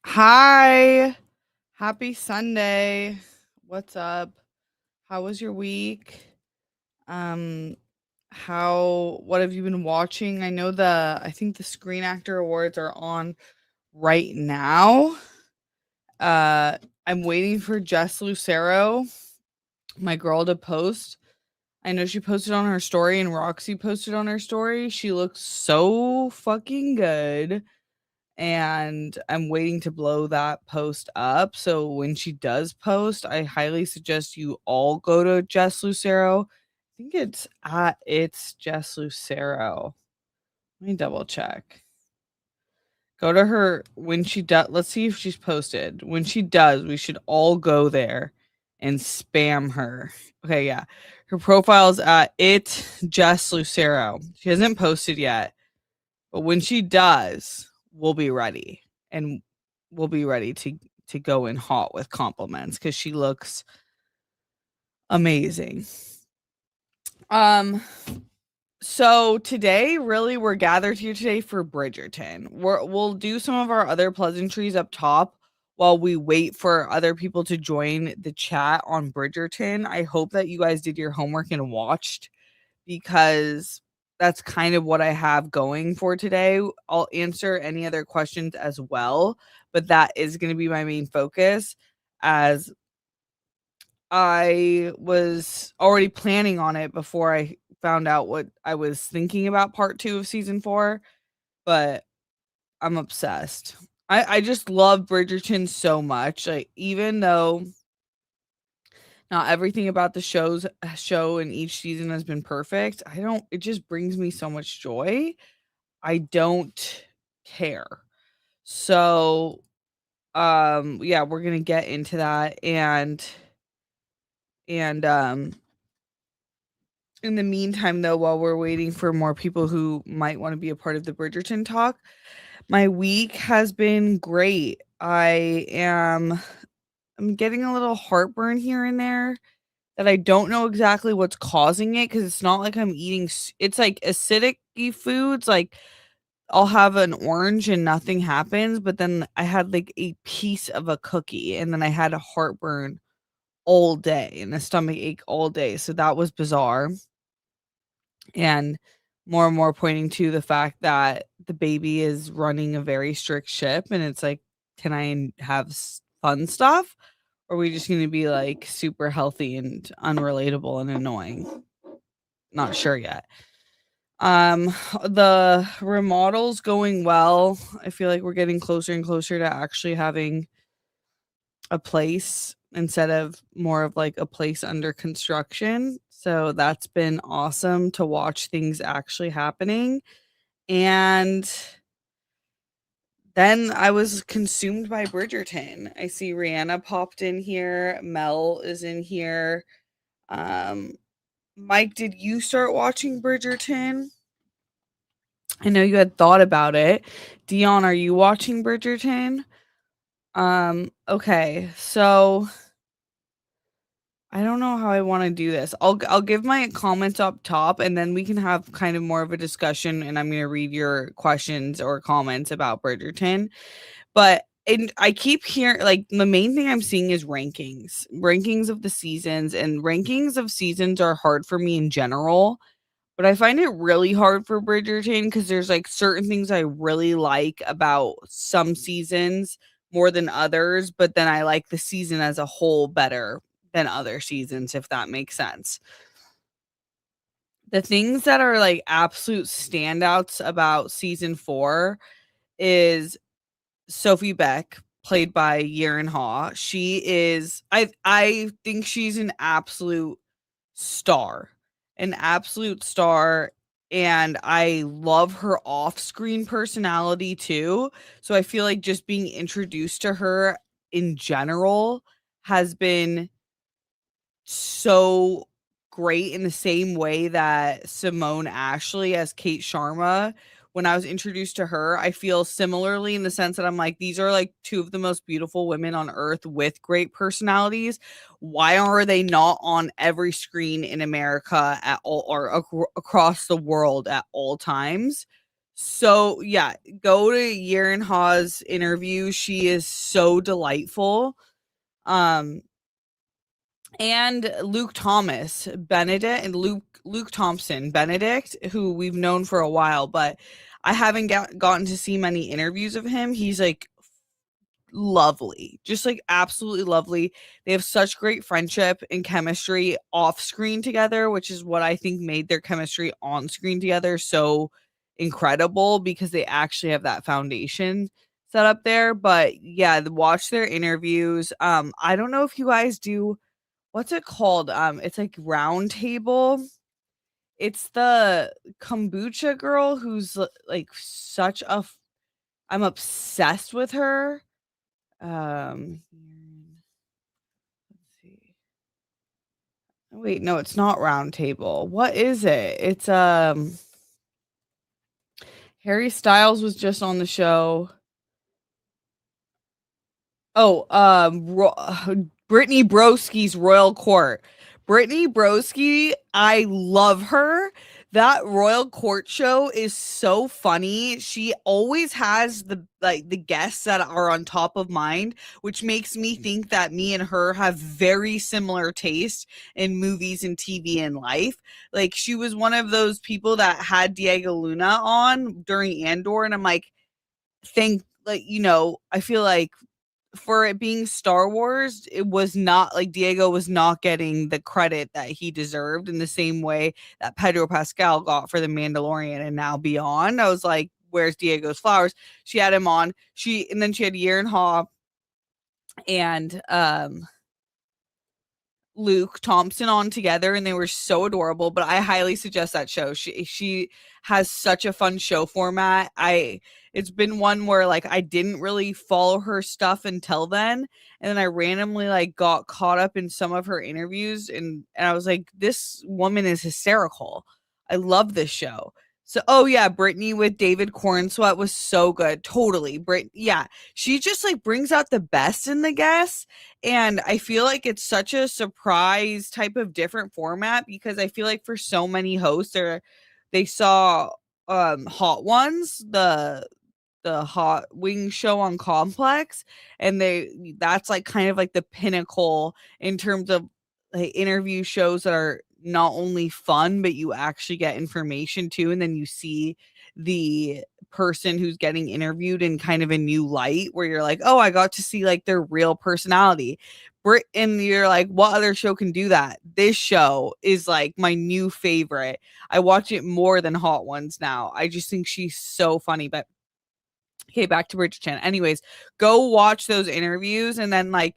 Hi. Happy Sunday. What's up? How was your week? Um what have you been watching? I think the Screen Actor Awards are on right now. Uh I'm waiting for Jess Lucero, my girl, to post. I know she posted on her story and Roxy posted on her story. She looks so fucking good. And I'm waiting to blow that post up. So when she does post, I highly suggest you all go to Jess Lucero. I think it's Jess Lucero. Let me double check. Go to her when she does. Let's see if she's posted. When she does, we should all go there and spam her. Okay, yeah. Her profile's at it Jess Lucero. She hasn't posted yet. But when she does, we'll be ready, and we'll be ready to go in hot with compliments because she looks amazing. Um, so today, really, we're gathered here today for Bridgerton. We'll do some of our other pleasantries up top while we wait for other people to join the chat on Bridgerton. I hope that you guys did your homework and watched because that's kind of what I have going for today. I'll answer any other questions as well, but that is going to be my main focus as I was already planning on it before I found out what I was thinking about part 2 of season 4, but I'm obsessed. I just love Bridgerton so much. Like, even though not everything about the show in each season has been perfect, it just brings me so much joy. I don't care. So, yeah, we're gonna get into that and in the meantime, though, while we're waiting for more people who might want to be a part of the Bridgerton talk, my week has been great. I'm getting a little heartburn here and there that I don't know exactly what's causing it because it's not like I'm eating it's like acidic foods, like, I'll have an orange and nothing happens, but then I had, like, a piece of a cookie, and then I had a heartburn all day and a stomach ache all day, so that was bizarre, and more pointing to the fact that the baby is running a very strict ship, and it's like, "Can I have fun stuff, or are we just gonna be, like, super healthy and unrelatable and annoying?" Not sure yet. Um, the remodel's going well. I feel like we're getting closer and closer to actually having a place instead of more of like a place under construction. So that's been awesome to watch things actually happening. And then I was consumed by Bridgerton. I see Rihanna popped in here, Mel is in here. Um, Mike, did you start watching Bridgerton? I know you had thought about it. Dion, are you watching Bridgerton? Okay. So I don't know how I want to do this. I'll give my comments up top and then we can have kind of more of a discussion and I'm going to read your questions or comments about Bridgerton. But and I keep hearing, like, the main thing I'm seeing is rankings of the seasons, and rankings of seasons are hard for me in general. But I find it really hard for Bridgerton because there's, like, certain things I really like about some seasons more than others, but then I like the season as a whole better than other seasons, if that makes sense. The things that are, like, absolute standouts about season 4 is Sophie Beck, played by Yerin Ha. She is I think she's an absolute star, and I love her off-screen personality too. So I feel like just being introduced to her in general has been so great in the same way that Simone Ashley as Kate Sharma, when I was introduced to her, I feel similarly in the sense that I'm like, these are like two of the most beautiful women on earth with great personalities. Why are they not on every screen in America at all or across the world at all times? So yeah, go to Yerin Ha's interview. She is so delightful. Um, and Luke Thomas Benedict and Luke Thompson Benedict, who we've known for a while, but I haven't gotten to see many interviews of him. He's like lovely, just like absolutely lovely. They have such great friendship and chemistry off screen together, which is what I think made their chemistry on screen together so incredible, because they actually have that foundation set up there. But yeah, watch their interviews. I don't know if you guys do, what's it called? It's like Round Table. It's the kombucha girl who's like such a I'm obsessed with her. Let's see. Wait, no, it's not Round Table. What is it? It's Harry Styles was just on the show. Oh, Brittany Broski's Royal Court. Brittany Broski, I love her. That Royal Court show is so funny. She always has the guests that are on top of mind, which makes me think that me and her have very similar taste in movies and TV and life. Like, she was one of those people that had Diego Luna on during Andor, and I'm like, I feel like for it being Star Wars, it was not like Diego was not getting the credit that he deserved in the same way that Pedro Pascal got for The Mandalorian and now Beyond. I was like, where's Diego's flowers? She had him on. And then she had Yerin Ha and Luke Thompson on together, and they were so adorable. But I highly suggest that show. She has such a fun show format. It's been one where like I didn't really follow her stuff until then, and then I randomly like got caught up in some of her interviews, and I was like, this woman is hysterical. I love this show. So, oh yeah, Brittany with David Cornsweet was so good. Totally, yeah, she just like brings out the best in the guests, and I feel like it's such a surprise type of different format, because I feel like for so many hosts, they saw Hot Ones, the hot wing show on Complex, and that's like kind of like the pinnacle in terms of like interview shows that are not only fun, but you actually get information too, and then you see the person who's getting interviewed in kind of a new light, where you're like, oh, I got to see like their real personality. And you're like, what other show can do that? This show is like my new favorite. I watch it more than Hot Ones now. I just think she's so funny. But okay, back to Bridgerton. Anyways, go watch those interviews, and then like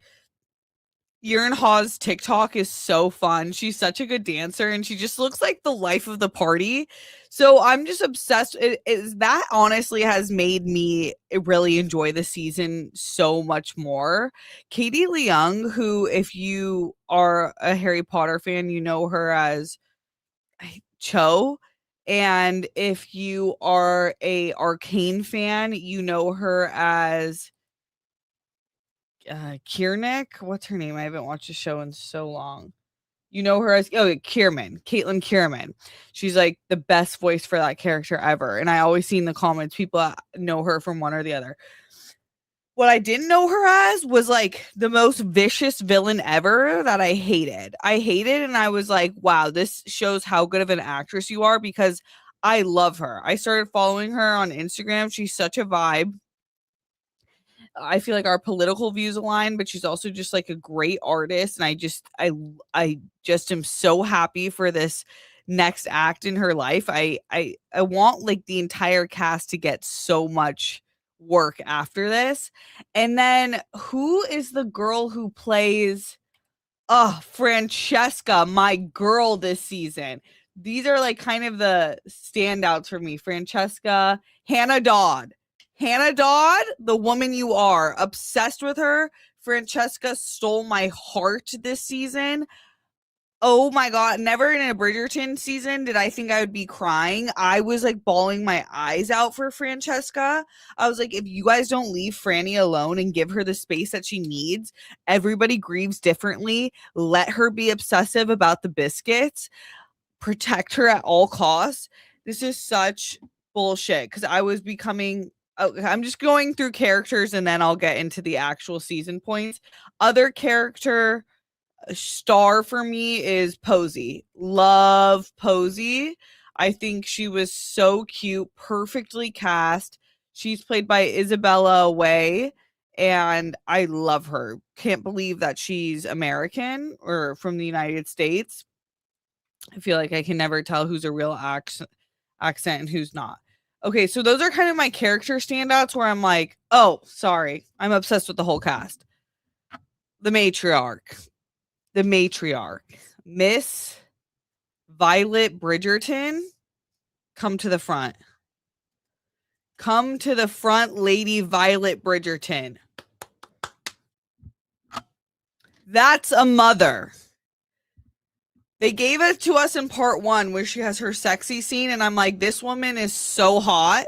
Yerin Ha's TikTok is so fun. She's such a good dancer, and she just looks like the life of the party. So I'm just obsessed. That honestly has made me really enjoy the season so much more. Katie Leung, who, if you are a Harry Potter fan, you know her as Cho. And if you are a Arcane fan, you know her as Kiernick. What's her name? I haven't watched the show in so long. You know her as Kierman, Caitlin Kierman. She's like the best voice for that character ever. And I always see in the comments people know her from one or the other. What I didn't know her as was like the most vicious villain ever that I hated. And I was like, wow, this shows how good of an actress you are, because I love her. I started following her on Instagram. She's such a vibe. I feel like our political views align, but she's also just like a great artist, and I just am so happy for this next act in her life. I want like the entire cast to get so much work after this. And then who is the girl who plays Francesca, my girl this season? These are like kind of the standouts for me. Francesca, Hannah Dodd. Hannah Dodd, the woman you are. Obsessed with her. Francesca stole my heart this season. Oh my God. Never in a Bridgerton season did I think I would be crying. I was like bawling my eyes out for Francesca. I was like, if you guys don't leave Franny alone and give her the space that she needs, everybody grieves differently. Let her be obsessive about the biscuits. Protect her at all costs. This is such bullshit because I was becoming. Okay, I'm just going through characters and then I'll get into the actual season points. Other character star for me is Posey. Love Posey. I think she was so cute, perfectly cast. She's played by Isabella Way, and I love her. Can't believe that she's American or from the United States. I feel like I can never tell who's a real accent and who's not. Okay, so those are kind of my character standouts where I'm like, oh, sorry, I'm obsessed with the whole cast. The matriarch, Miss Violet Bridgerton, come to the front. Come to the front, Lady Violet Bridgerton. That's a mother. They gave it to us in part 1 where she has her sexy scene, and I'm like, this woman is so hot.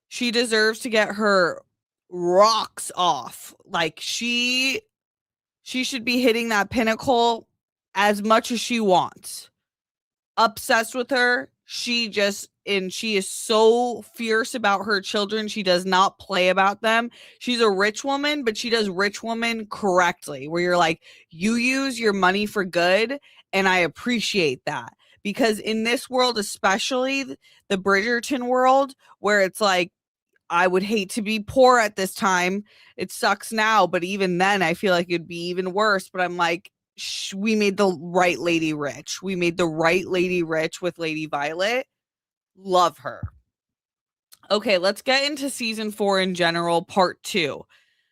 She deserves to get her rocks off. Like she should be hitting that pinnacle as much as she wants. Obsessed with her. She is so fierce about her children. She does not play about them. She's a rich woman, but she does rich woman correctly, where you're like, you use your money for good, and I appreciate that. Because in this world, especially the Bridgerton world, where it's like, I would hate to be poor at this time. It sucks now, but even then, I feel like it'd be even worse. But I'm like, we made the right lady rich. We made the right lady rich with Lady Violet. Love her. Okay, let's get into season 4 in general, part 2.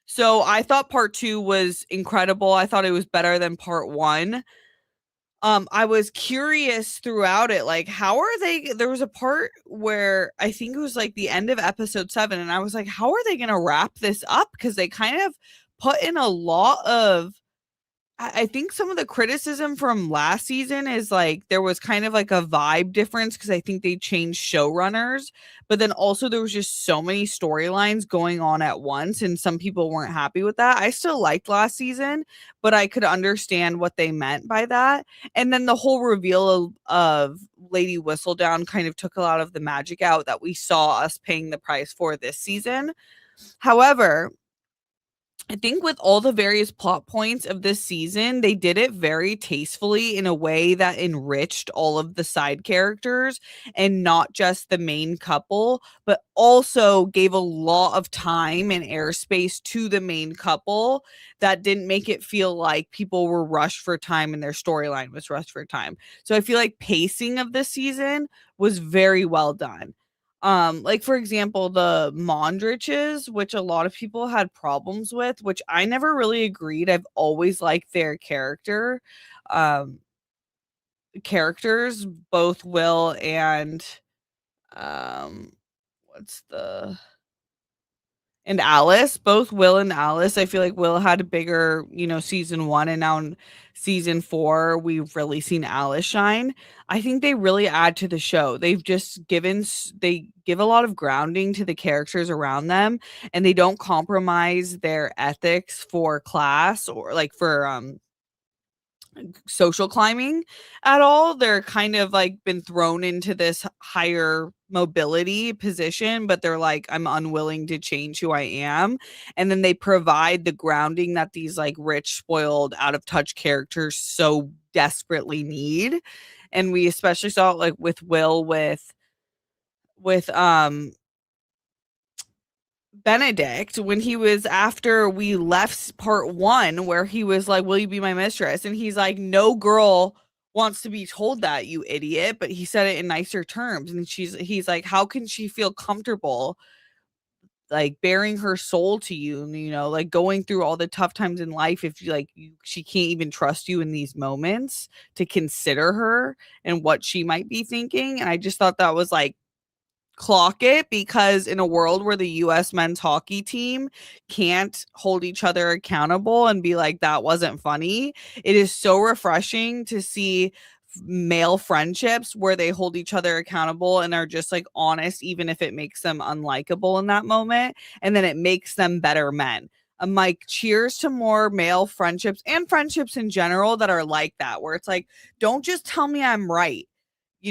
So I thought part 2 was incredible. I thought it was better than part 1. I was curious throughout it, like, how are they there was a part where I think it was like the end of episode 7, and I was like, how are they gonna wrap this up? Because they kind of put in a lot of I think some of the criticism from last season is like there was kind of like a vibe difference because I think they changed showrunners, but then also there was just so many storylines going on at once, and some people weren't happy with that. I still liked last season, but I could understand what they meant by that. And then the whole reveal of Lady Whistledown kind of took a lot of the magic out that we saw us paying the price for this season. However, I think with all the various plot points of this season, they did it very tastefully in a way that enriched all of the side characters and not just the main couple, but also gave a lot of time and airspace to the main couple that didn't make it feel like people were rushed for time and their storyline was rushed for time. So I feel like pacing of this season was very well done. Like for example, the Mondriches, which a lot of people had problems with, which I never really agreed. I've always liked their um characters, both Will and um what's the and Alice, both Will and Alice. I feel like Will had a bigger, season 1, and now in season 4 we've really seen Alice shine. I think they really add to the show. They've just they give a lot of grounding to the characters around them, and they don't compromise their ethics for class or like for social climbing at all. They're kind of like been thrown into this higher mobility position, but they're like, I'm unwilling to change who I am. And then they provide the grounding that these like rich, spoiled, out of touch characters so desperately need. And we especially saw it like with Will with Benedict when he was after we left part 1 where he was like, will you be my mistress? And he's like, no girl wants to be told that, you idiot. But he said it in nicer terms. And he's like, how can she feel comfortable like bearing her soul to you, and like going through all the tough times in life if she can't even trust you in these moments to consider her and what she might be thinking. And I just thought that was like, clock it, because in a world where the US men's hockey team can't hold each other accountable and be like, that wasn't funny, it is so refreshing to see male friendships where they hold each other accountable and are just like honest, even if it makes them unlikable in that moment, and then it makes them better men. I'm like, cheers to more male friendships and friendships in general that are like that, where it's like, don't just tell me I'm right.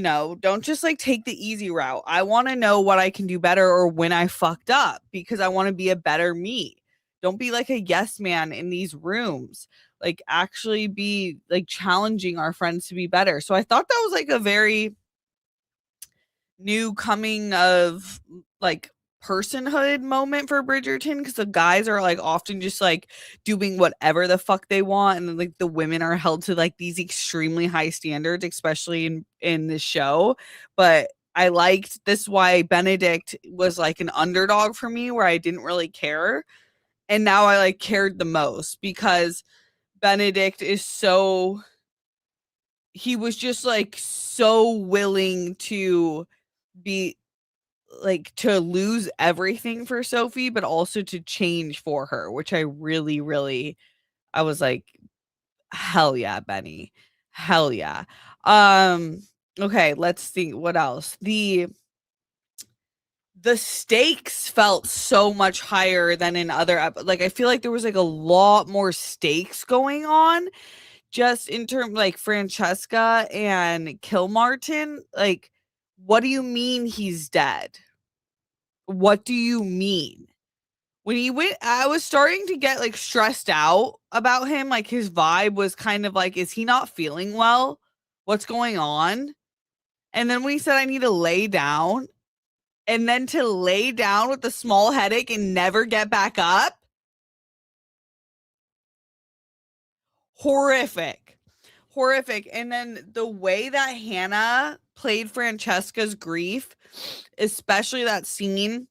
don't just like take the easy route. I want to know what I can do better or when I fucked up because I want to be a better me. Don't be like a yes man in these rooms. Like actually be like challenging our friends to be better. So I thought that was like a very new coming of like personhood moment for Bridgerton because the guys are like often just like doing whatever the fuck they want, and then like the women are held to like these extremely high standards, especially in this show. But I liked this why Benedict was like an underdog for me where I didn't really care, and now I like cared the most because Benedict is so he was just like so willing to be like to lose everything for Sophie, but also to change for her, which I really, really I was like, hell yeah, Benny. Hell yeah. Um, okay, let's see what else. The stakes felt so much higher than in other like I feel like there was like a lot more stakes going on just in terms like Francesca and Kilmartin. Like, what do you mean he's dead? What do you mean? When he went, I was starting to get like stressed out about him. Like his vibe was kind of like, is he not feeling well? What's going on? And then when he said, I need to lay down, and then to lay down with a small headache and never get back up, horrific. Horrific. And then the way that Hannah played Francesca's grief, especially that scene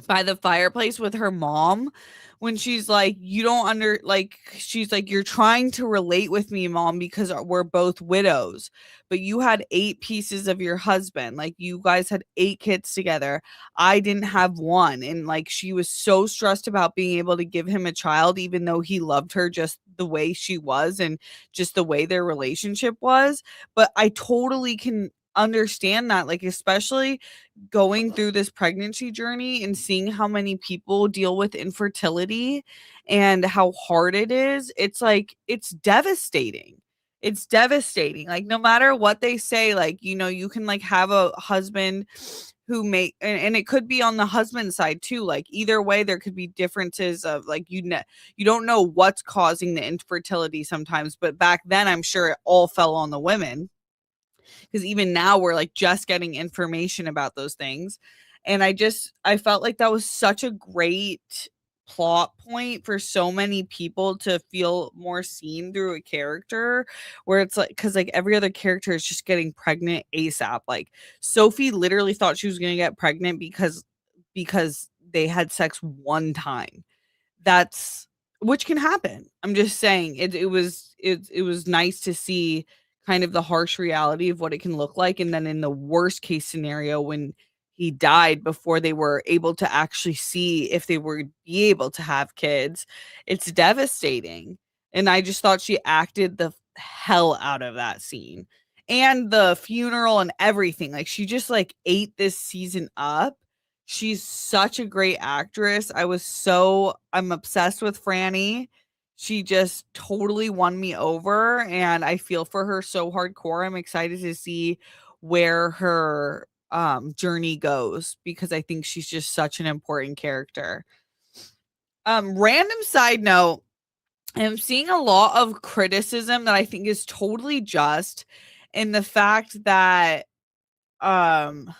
by the fireplace with her mom when she's like, you don't under like she's like, you're trying to relate with me, mom, because we're both widows, but you had 8 pieces of your husband, like you guys had 8 kids together. I didn't have one. And like she was so stressed about being able to give him a child even though he loved her just the way she was and just the way their relationship was. But I totally can understand that, like especially going through this pregnancy journey and seeing how many people deal with infertility and how hard it is, it's like it's devastating. It's devastating. Like no matter what they say, like you can like have a husband who may and it could be on the husband side too. Like either way there could be differences of like you don't know what's causing the infertility sometimes, but back then I'm sure it all fell on the women because even now we're like just getting information about those things. And I felt like that was such a great plot point for so many people to feel more seen through a character where it's like because like every other character is just getting pregnant ASAP. Like Sophie literally thought she was going to get pregnant because they had sex one time. That's which can happen. I'm just saying it was nice to see kind of the harsh reality of what it can look like, and then in the worst case scenario when he died before they were able to actually see if they would be able to have kids, it's devastating. And I just thought she acted the hell out of that scene. And the funeral and everything. Like she just like ate this season up. She's such a great actress. I'm obsessed with Franny. She just totally won me over and I feel for her so hardcore. I'm excited to see where her journey goes because I think she's just such an important character. Random side note, I'm seeing a lot of criticism that I think is totally just in the fact that um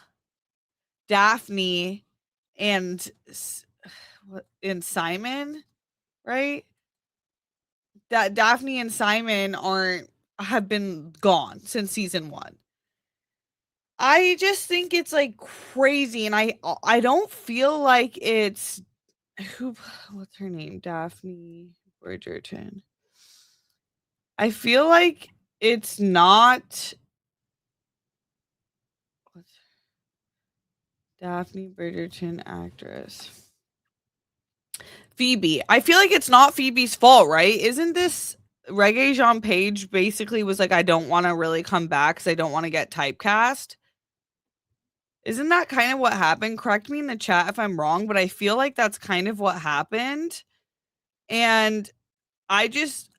Daphne and and Simon, right? That Daphne and Simon aren't have been gone since season 1. I just think it's like crazy and I don't feel like it's who what's her name? Daphne Bridgerton. I feel like it's not what's Daphne Bridgerton actress. Phoebe. I feel like it's not Phoebe's fault, right? Isn't this Reggae Jean Page basically was like, I don't want to really come back because I don't want to get typecast? Isn't that kind of what happened? Correct me in the chat if I'm wrong, but I feel like that's kind of what happened. And I just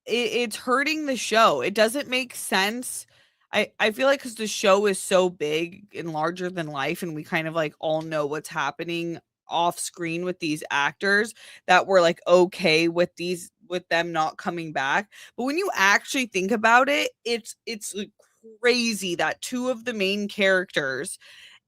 it's hurting the show. It doesn't make sense. I feel like because the show is so big and larger than life, and we kind of like all know what's happening off screen with these actors, that we're like okay with them not coming back. But when you actually think about it, it's like crazy that two of the main characters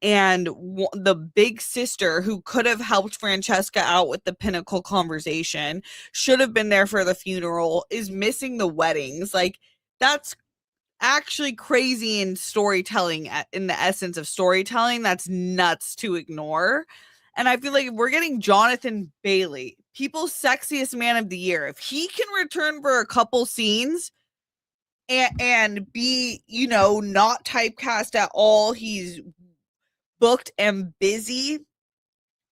and the big sister who could have helped Francesca out with the pinnacle conversation, should have been there for the funeral, is missing the weddings. Like, that's actually crazy in storytelling, in the essence of storytelling. That's nuts to ignore. And I feel like we're getting Jonathan Bailey, people's sexiest man of the year. If he can return for a couple scenes and be, not typecast at all, he's booked and busy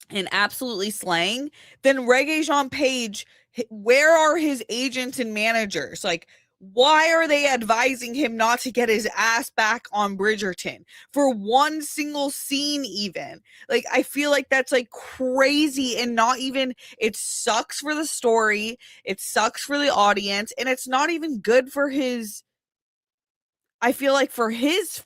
and absolutely slaying, then Reggae Jean Page, where are his agents and managers? Like, why are they advising him not to get his ass back on Bridgerton for one single scene, even? Like, I feel like that's like crazy, and not even, it sucks for the story, it sucks for the audience, and it's not even good for his, I feel like for his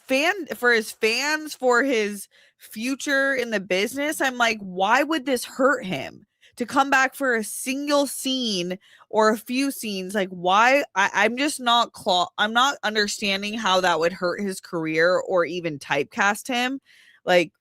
fans, for his future in the business. I'm like, why would this hurt him to come back for a single scene or a few scenes? Like, why? I'm just not I'm not understanding how that would hurt his career or even typecast him. Like,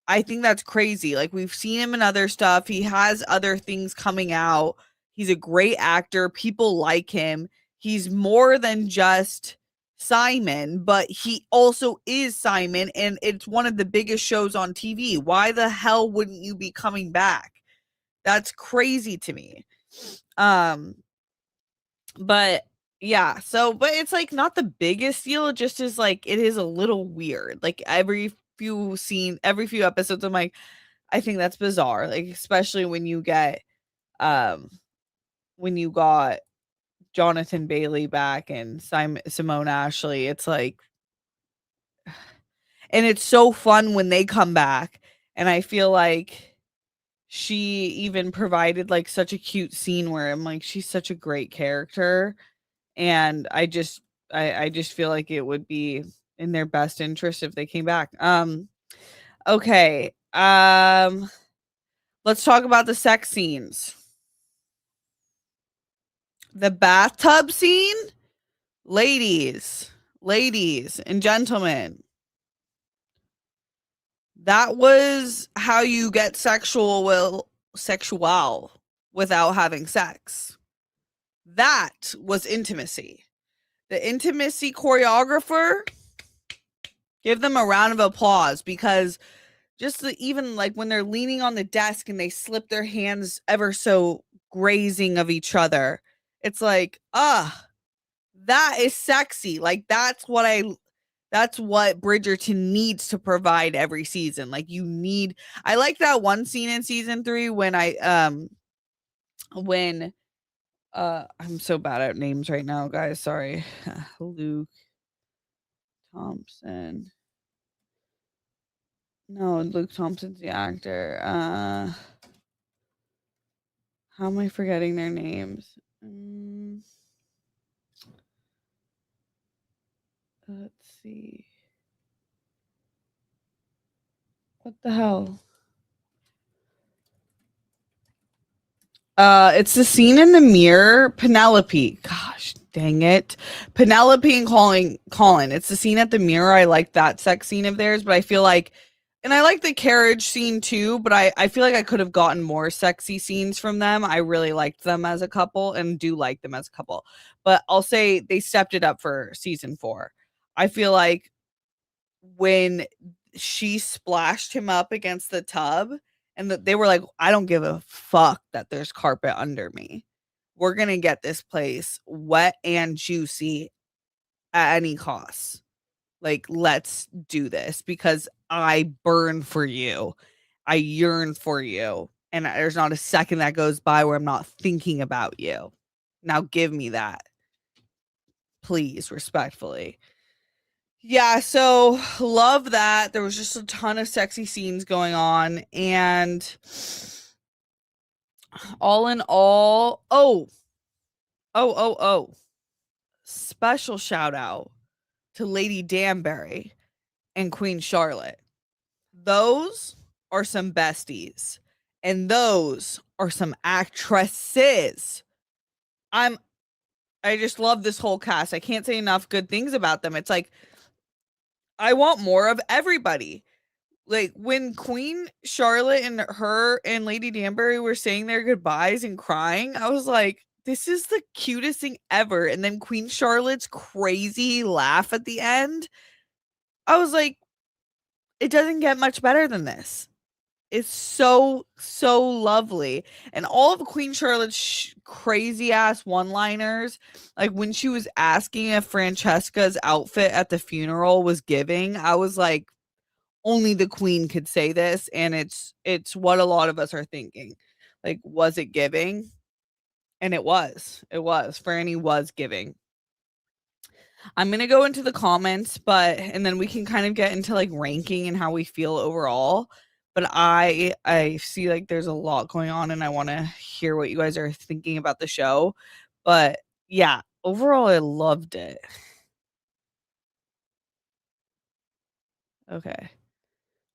I think that's crazy. Like, we've seen him in other stuff. He has other things coming out. He's a great actor. People like him. He's more than just Simon, but he also is Simon, and it's one of the biggest shows on TV. Why the hell wouldn't you be coming back? That's crazy to me. Um, but yeah, but it's like not the biggest deal. It just is like, it is a little weird. Like, every few episodes, I'm like, I think that's bizarre. Like, especially when you get um when you got Jonathan Bailey back and Simone Ashley. It's like, and it's so fun when they come back. And I feel like she even provided like such a cute scene where I'm like, she's such a great character. And I just feel like it would be in their best interest if they came back. Okay. Let's talk about the sex scenes. The bathtub scene? Ladies and gentlemen, that was how you get sexual without having sex. That was intimacy. The intimacy choreographer, give them a round of applause, because even like when they're leaning on the desk and they slip their hands ever so grazing of each other, it's like, that is sexy. Like, that's what Bridgerton needs to provide every season. Like, I like that one scene in season 3 when I'm so bad at names right now, guys. Sorry. Luke Thompson. No, Luke Thompson's the actor. How am I forgetting their names? Let's see. What the hell? It's the scene in the mirror. Penelope. Gosh, dang it. Penelope and Colin. It's the scene at the mirror. I like that sex scene of theirs, but I feel like, and I like the carriage scene too, but I feel like I could have gotten more sexy scenes from them. I really liked them as a couple and do like them as a couple. But I'll say they stepped it up for season 4. I feel like when she splashed him up against the tub, and they were like, I don't give a fuck that there's carpet under me. We're going to get this place wet and juicy at any cost. Like, let's do this because I burn for you. I yearn for you. And there's not a second that goes by where I'm not thinking about you. Now give me that. Please, respectfully. Yeah, so love that. There was just a ton of sexy scenes going on, and all in all, oh. Special shout out to Lady Danbury and Queen Charlotte. Those are some besties. And those are some actresses. I'm I just love this whole cast. I can't say enough good things about them. It's like I want more of everybody. Like when Queen Charlotte and her and Lady Danbury were saying their goodbyes and crying, I was like, this is the cutest thing ever. And then Queen Charlotte's crazy laugh at the end, I was like, it doesn't get much better than this. It's so, so lovely. And all of Queen Charlotte's crazy ass one liners, like when she was asking if Francesca's outfit at the funeral was giving, I was like, only the queen could say this, and it's what a lot of us are thinking. Like, was it giving? And it was. It was. Franny was giving. I'm gonna go into the comments, but and then we can kind of get into like ranking and how we feel overall. But I see like there's a lot going on and I want to hear what you guys are thinking about the show. But yeah, overall I loved it. Okay.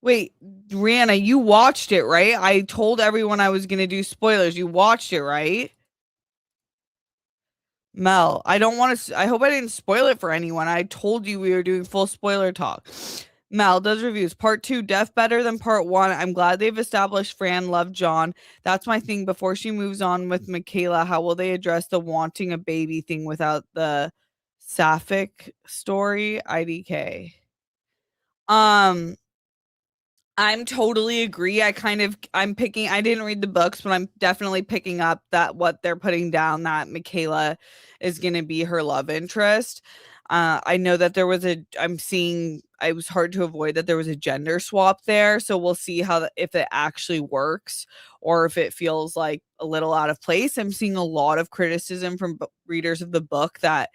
Wait, Rihanna, you watched it, right? I told everyone I was gonna do spoilers. You watched it, right? Mel, I don't want to. I hope I didn't spoil it for anyone. I told you we were doing full spoiler talk. Mel does reviews. Part 2, Death better than part 1. I'm glad they've established Fran loved John. That's my thing. Before she moves on with Michaela, how will they address the wanting a baby thing without the sapphic story? IDK. Um, I'm totally agree. I'm picking I didn't read the books, but I'm definitely picking up that what they're putting down that Michaela is going to be her love interest. I know that there was a I'm seeing it was hard to avoid that there was a gender swap there, so we'll see if it actually works or if it feels like a little out of place. I'm seeing a lot of criticism from readers of the book that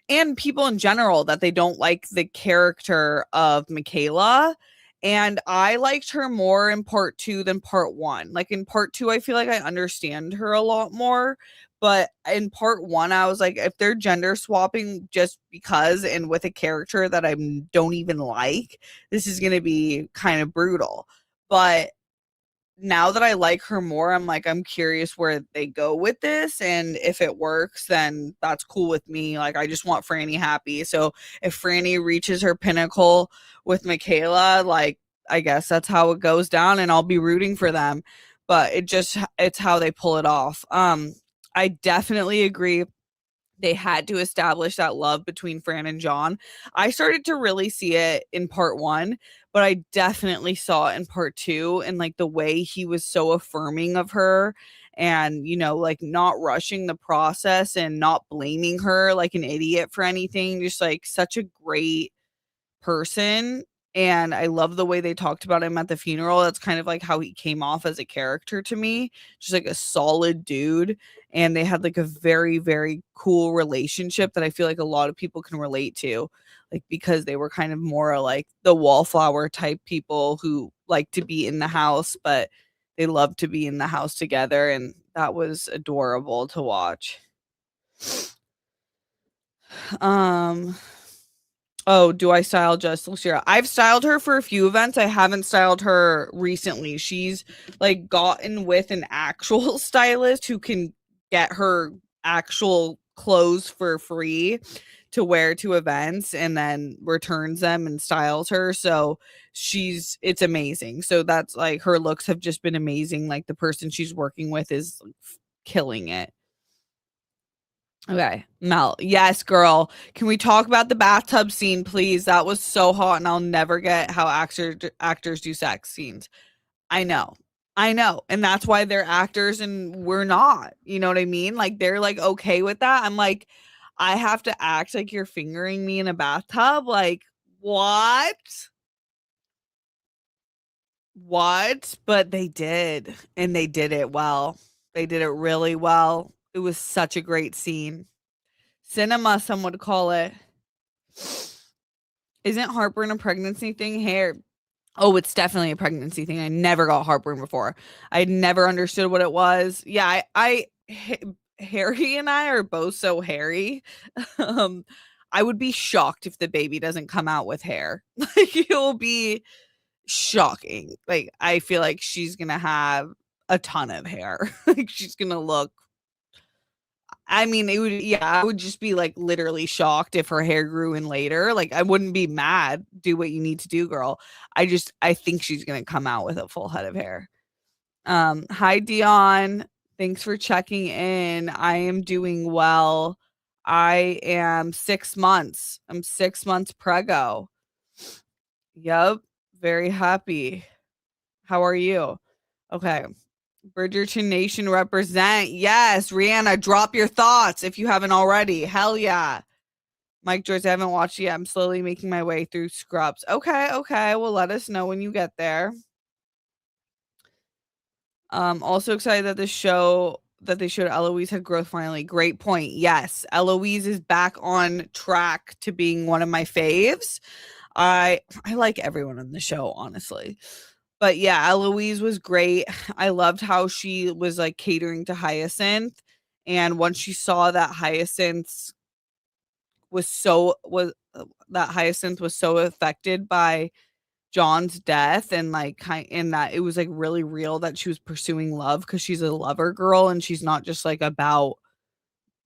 and people in general that they don't like the character of Michaela. And I liked her more in part 2 than part 1. Like in part 2, I feel like I understand her a lot more. But in part 1, I was like, if they're gender swapping just because and with a character that I don't even like, this is going to be kind of brutal. But now that I like her more, I'm like, I'm curious where they go with this. And if it works, then that's cool with me. Like, I just want Franny happy. So if Franny reaches her pinnacle with Michaela, like, I guess that's how it goes down and I'll be rooting for them. But it's how they pull it off. I definitely agree they had to establish that love between Fran and John. I started to really see it in part 1, but I definitely saw it in part 2 and like the way he was so affirming of her and like not rushing the process and not blaming her like an idiot for anything, just like such a great person. And I love the way they talked about him at the funeral. That's kind of like how he came off as a character to me, just like a solid dude. And they had like a very, very cool relationship that I feel like a lot of people can relate to, like because they were kind of more like the wallflower type people who like to be in the house, but they love to be in the house together. And that was adorable to watch. Um, Oh, do I style just Lucira? I've styled her for a few events. I haven't styled her recently. She's like gotten with an actual stylist who can get her actual clothes for free to wear to events and then returns them and styles her. So it's amazing. So that's like her looks have just been amazing. Like the person she's working with is killing it. Okay, Mel. Yes, girl. Can we talk about the bathtub scene, please? That was so hot, and I'll never get how actors do sex scenes. I know. I know. And that's why they're actors and we're not. You know what I mean? Like they're like okay with that. I'm like, I have to act like you're fingering me in a bathtub. Like, what? What? But they did. And they did it well. They did it really well. It was such a great scene. Cinema, some would call it. Isn't heartburn a pregnancy thing? Hair. Oh, it's definitely a pregnancy thing. I never got heartburn before. I never understood what it was. Yeah, Harry and I are both so hairy. um, I would be shocked if the baby doesn't come out with hair. Like, it'll be shocking. Like, I feel like she's gonna have a ton of hair. Like, she's gonna look I mean, it would yeah, I would just be, like, literally shocked if her hair grew in later. Like, I wouldn't be mad. Do what you need to do, girl. I think she's gonna come out with a full head of hair. Hi, Dion. Thanks for checking in. I am doing well. I am 6 months. I'm 6 months preggo. Yep, very happy. How are you? Okay. Bridgerton Nation represent. Yes, Rihanna, drop your thoughts if you haven't already. Hell yeah. Mike Joyce, I haven't watched yet. I'm slowly making my way through Scrubs. Okay, okay. Well, let us know when you get there. Also excited that the show that they showed Eloise had growth finally. Great point. Yes, Eloise is back on track to being one of my faves. I like everyone on the show, honestly. But yeah, Eloise was great. I loved how she was like catering to Hyacinth. And once she saw that Hyacinth was so affected by John's death and like and that it was like really real that she was pursuing love because she's a lover girl and she's not just like about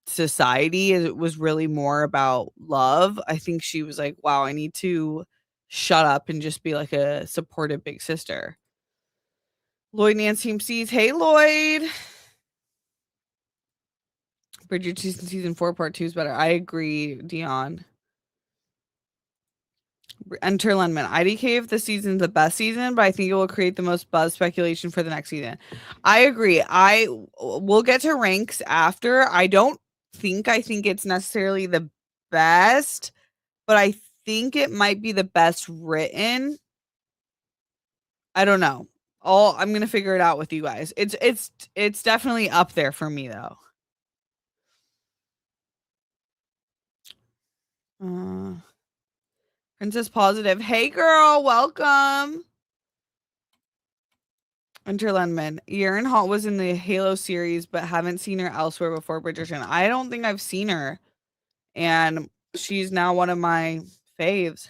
society. It was really more about love. I think she was like, wow, I need to shut up and just be like a supportive big sister. Lloyd Nancy MCs. Hey, Lloyd. Bridgerton season 4 part 2 is better. I agree, Dion. Enter Lendman. IDK if the season's the best season, but I think it will create the most buzz speculation for the next season. I agree. We'll get to ranks after. I think it's necessarily the best, but I think it might be the best written. I don't know. I'm gonna figure it out with you guys. It's definitely up there for me though. Princess Positive. Hey girl, welcome. Winter Lendman. Erin Hall was in the Halo series, but haven't seen her elsewhere before Bridgerton. I don't think I've seen her. And she's now one of my faves.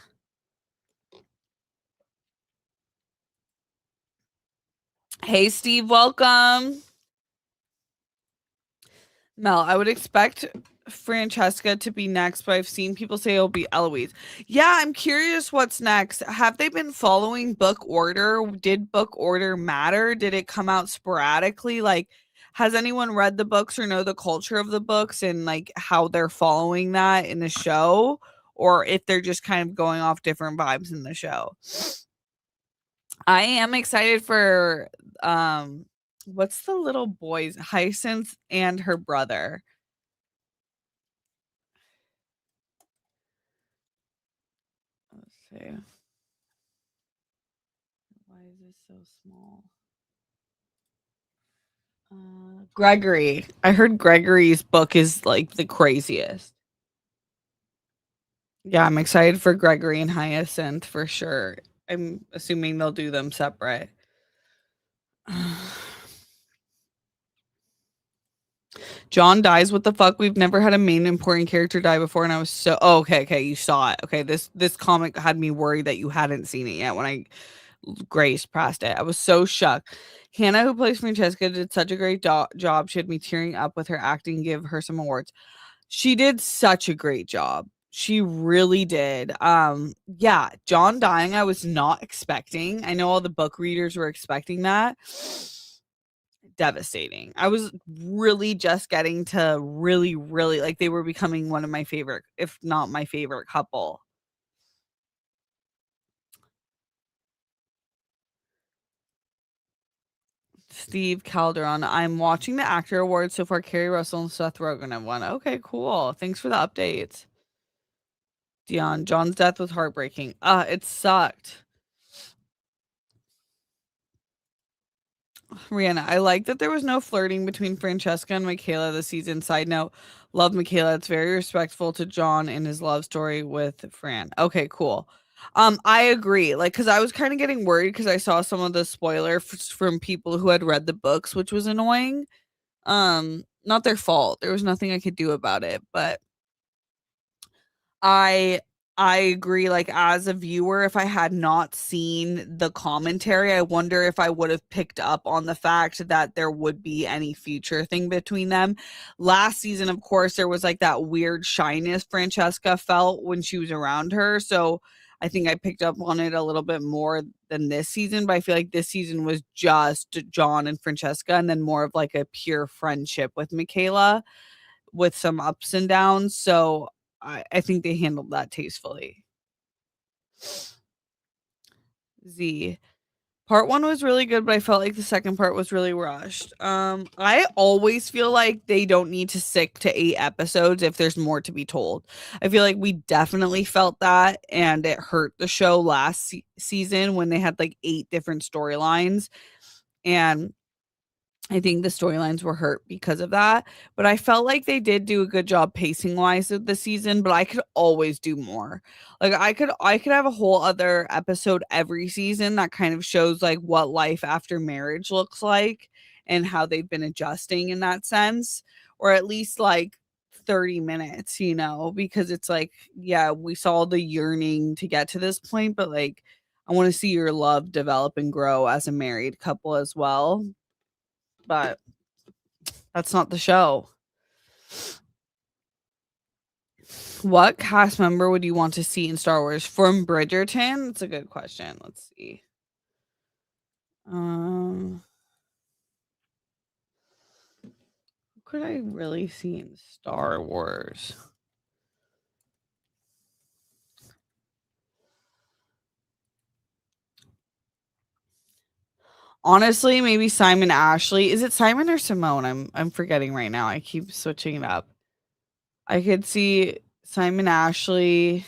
Hey Steve, welcome. Mel, I would expect Francesca to be next, but I've seen people say it'll be Eloise. Yeah, I'm curious what's next. Have they been following book order? Did book order matter? Did it come out sporadically? Like, has anyone read the books or know the culture of the books and like how they're following that in the show? Or if they're just kind of going off different vibes in the show. I am excited for what's the little boy's Hyacinth and her brother. Let's see. Why is this so small? Gregory. I heard Gregory's book is like the craziest. Yeah, I'm excited for Gregory and Hyacinth for sure. I'm assuming they'll do them separate. John dies. What the fuck? We've never had a main important character die before, and I was so okay. You saw it. Okay, this comic had me worried that you hadn't seen it yet when I Grace pressed it. I was so shocked. Hannah, who plays Francesca, did such a great job. She had me tearing up with her acting. Give her some awards. She did such a great job. She really did. Yeah, John dying, I was not expecting. I know all the book readers were expecting that. Devastating. I was really just getting to really like they were becoming one of my favorite, if not my favorite couple. Steve Calderon. I'm watching the actor awards so far. Kerry Russell and Seth Rogen have won. Okay, cool. Thanks for the updates. Dion, John's death was heartbreaking. It sucked. Rihanna, I like that there was no flirting between Francesca and Michaela this season. Side note, love Michaela. It's very respectful to John in his love story with Fran. Okay, cool. I agree. Like, cause I was kind of getting worried because I saw some of the from people who had read the books, which was annoying. Not their fault. There was nothing I could do about it, but I I agree, like, as a viewer, if I had not seen the commentary, I wonder if I would have picked up on the fact that there would be any future thing between them. Last season, of course, there was, like, that weird shyness Francesca felt when she was around her, so I think I picked up on it a little bit more than this season, but I feel like this season was just John and Francesca and then more of, like, a pure friendship with Michaela with some ups and downs, so I think they handled that tastefully. Z. Part 1 was really good, but I felt like the second part was really rushed. I always feel like they don't need to stick to 8 episodes if there's more to be told. I feel like we definitely felt that, and it hurt the show last season when they had, like, 8 different storylines, and I think the storylines were hurt because of that, but I felt like they did do a good job pacing wise of the season, but I could always do more. Like I could have a whole other episode every season that kind of shows like what life after marriage looks like and how they've been adjusting in that sense, or at least like 30 minutes, because it's like, yeah, we saw the yearning to get to this point, but like I want to see your love develop and grow as a married couple as well. But that's not the show. What cast member would you want to see in Star Wars from Bridgerton? It's a good question. Let's see. Who could I really see in Star Wars? Honestly, maybe Simon Ashley. Is it Simon or Simone? I'm forgetting right now. I keep switching it up. I could see Simon Ashley.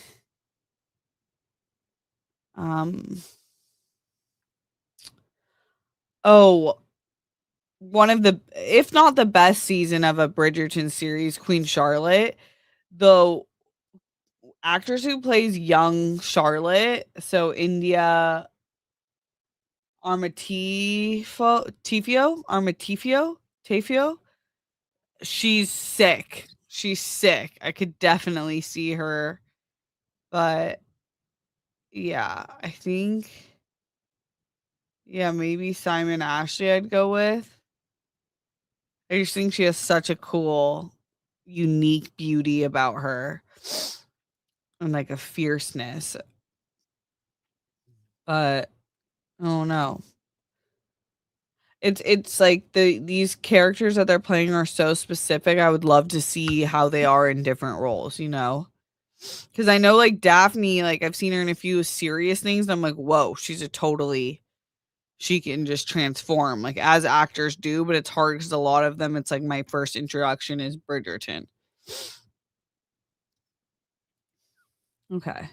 Um oh, one of the if not the best season of a Bridgerton series, Queen Charlotte. The actress who plays young Charlotte, so India Tafio, she's sick. She's sick. I could definitely see her, but yeah, I think yeah, maybe Simon Ashley I'd go with. I just think she has such a cool, unique beauty about her and like a fierceness. But oh no. It's like these characters that they're playing are so specific. I would love to see how they are in different roles, you know? Because I know like Daphne, like I've seen her in a few serious things, and I'm like, whoa, she can just transform, like as actors do, but it's hard because a lot of them, it's like my first introduction is Bridgerton. Okay.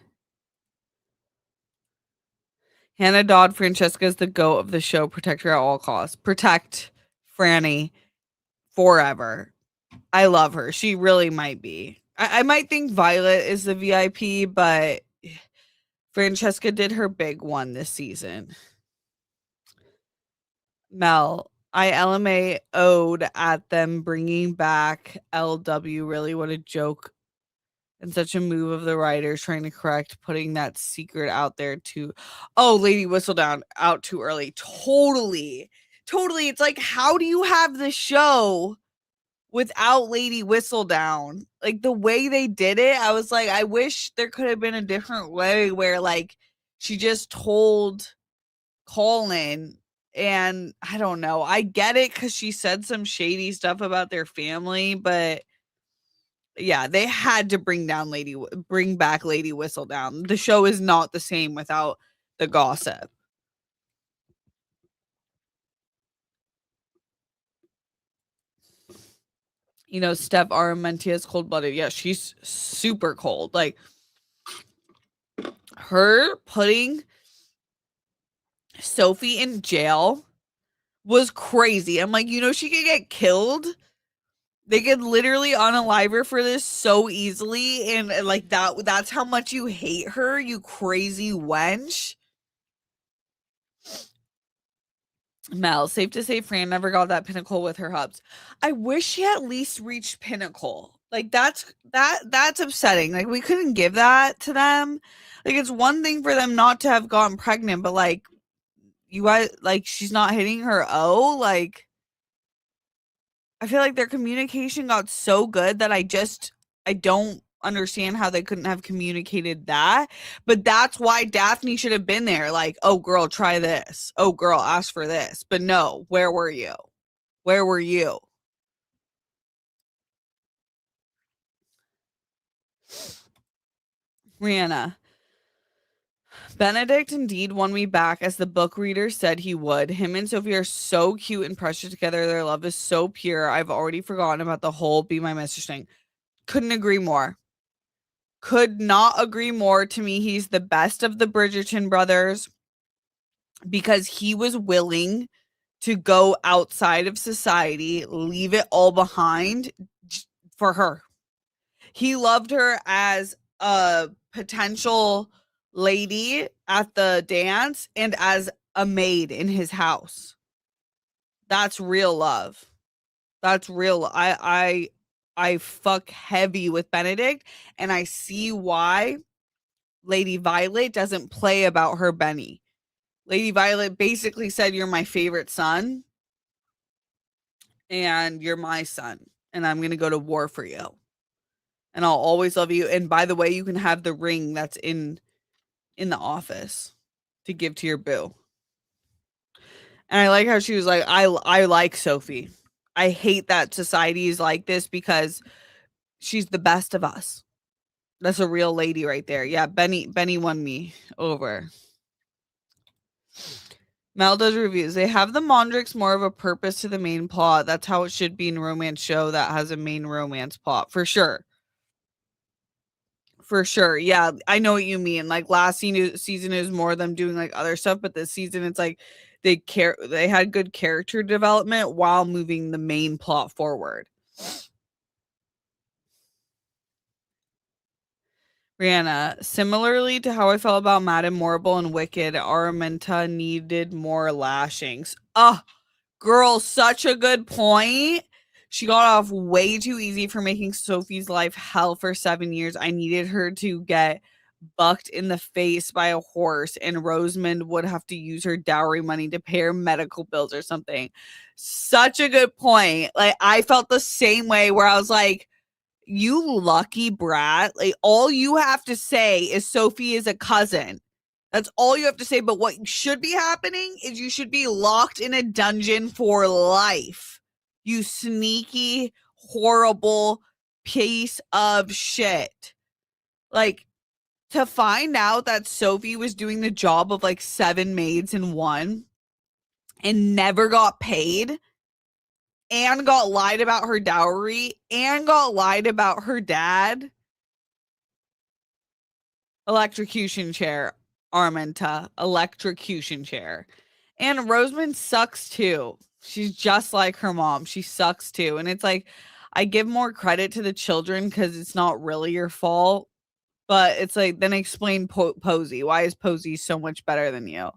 Hannah Dodd Francesca is the goat of the show. Protect her at all costs. Protect Franny forever. I love her. She really might be. I might think Violet is the VIP, but Francesca did her big one this season. Mel, I LMA owed at them bringing back LW. Really, what a joke and such a move of the writers trying to correct putting that secret out there too. Oh, Lady Whistledown out too early. Totally. Totally. It's like, how do you have the show without Lady Whistledown? Like the way they did it, I was like, I wish there could have been a different way where like she just told Colin, and I don't know. I get it cuz she said some shady stuff about their family, but yeah, they had to bring back Lady Whistledown. The show is not the same without the gossip. Steph Armentia is cold blooded. Yeah, she's super cold. Like her putting Sophie in jail was crazy. I'm like, she could get killed. They could literally unalive her for this so easily. And like that's how much you hate her, you crazy wench. Mel, safe to say Fran never got that pinnacle with her hubs. I wish she at least reached pinnacle. Like, that's upsetting. Like, we couldn't give that to them. Like, it's one thing for them not to have gotten pregnant, but, like, you guys like, she's not hitting her O, like, I feel like their communication got so good that I don't understand how they couldn't have communicated that, but that's why Daphne should have been there, like, "Oh, girl, try this. Oh, girl, ask for this." But no, where were you? Where were you? Rihanna. Benedict indeed won me back as the book reader said he would. Him and Sophie are so cute and precious together. Their love is so pure. I've already forgotten about the whole Be My Mistress thing. Couldn't agree more. Could not agree more. To me, he's the best of the Bridgerton brothers because he was willing to go outside of society, leave it all behind for her. He loved her as a potential lady at the dance and as a maid in his house. That's real love. That's real. I fuck heavy with Benedict, and I see why Lady Violet doesn't play about her Benny. Lady Violet basically said, "You're my favorite son, and you're my son, and I'm gonna go to war for you, and I'll always love you. And by the way, you can have the ring that's in the office to give to your boo." And I like how she was like, I like Sophie. I hate that society is like this because she's the best of us. That's a real lady right there. Yeah, Benny won me over. Mel does reviews. They have the Mondricks more of a purpose to the main plot. That's how it should be in a romance show that has a main romance plot. For sure. For sure. Yeah, I know what you mean. Like last season is more them doing like other stuff, but this season it's like they had good character development while moving the main plot forward. Rihanna, similarly to how I felt about Madame Morrible and Wicked, Araminta needed more lashings. Girl, such a good point. She got off way too easy for making Sophie's life hell for 7 years. I needed her to get bucked in the face by a horse, and Rosamund would have to use her dowry money to pay her medical bills or something. Such a good point. Like, I felt the same way where I was like, you lucky brat. Like, all you have to say is Sophie is a cousin. That's all you have to say. But what should be happening is you should be locked in a dungeon for life. You sneaky, horrible piece of shit. Like, to find out that Sophie was doing the job of like 7 maids in one and never got paid and got lied about her dowry and got lied about her dad. Electrocution chair, Armenta. Electrocution chair. And Rosamund sucks too. She's just like her mom. She sucks too. And it's like, I give more credit to the children because it's not really your fault. But it's like, then explain Posey. Why is Posey so much better than you?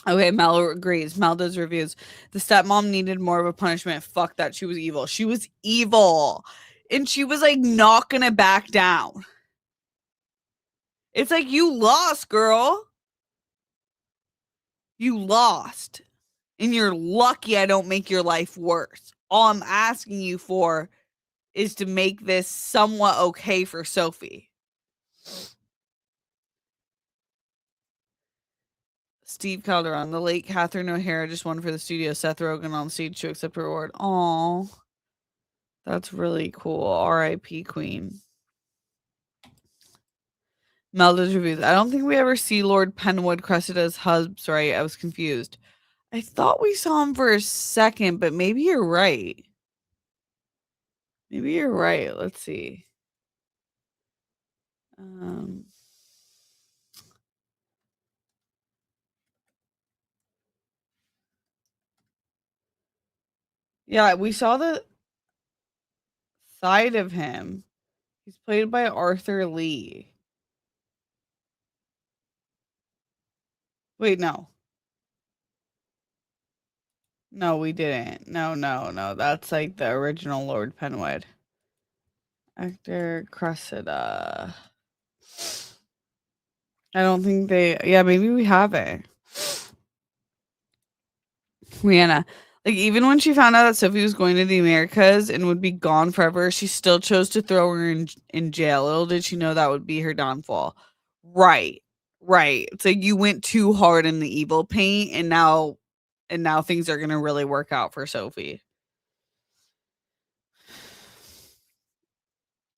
Okay, Mel agrees. Mel does reviews. The stepmom needed more of a punishment. Fuck that. She was evil. She was evil. And she was like not gonna back down. It's like, you lost, girl. You lost. And you're lucky I don't make your life worse. All I'm asking you for is to make this somewhat okay for Sophie. Steve Calderon, the late Catherine O'Hara just won for the studio. Seth Rogen on stage to accept her award. Aw, that's really cool. R.I.P. Queen. Melda's reviews. I don't think we ever see Lord Penwood Cressida's hubs, right? I was confused. I thought we saw him for a second, but maybe you're right. Maybe you're right. Let's see. Um, yeah, we saw the side of him. He's played by Arthur Lee. Wait, no. No, we didn't. No, no, no. That's like the original Lord Penwood. Actor Cressida. I don't think they. Yeah, maybe we have it. Rihanna. Like, even when she found out that Sophie was going to the Americas and would be gone forever, she still chose to throw her in jail. Little did she know that would be her downfall. Right. Right. It's like you went too hard in the evil paint, and now things are gonna really work out for Sophie.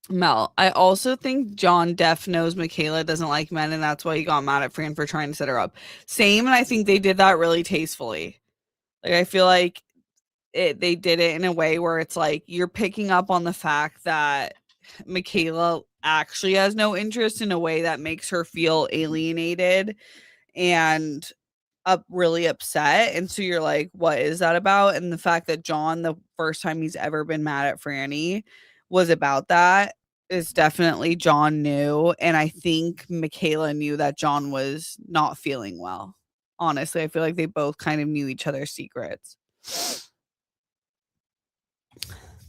Mel, I also think John Deff knows Michaela doesn't like men, and that's why he got mad at Fran for trying to set her up. Same, and I think they did that really tastefully. Like, I feel like they did it in a way where it's like you're picking up on the fact that Michaela actually has no interest, in a way that makes her feel alienated and up really upset. And so you're like, what is that about? And the fact that John, the first time he's ever been mad at Franny, was about that is definitely John knew. And I think Michaela knew that John was not feeling well. Honestly, I feel like they both kind of knew each other's secrets.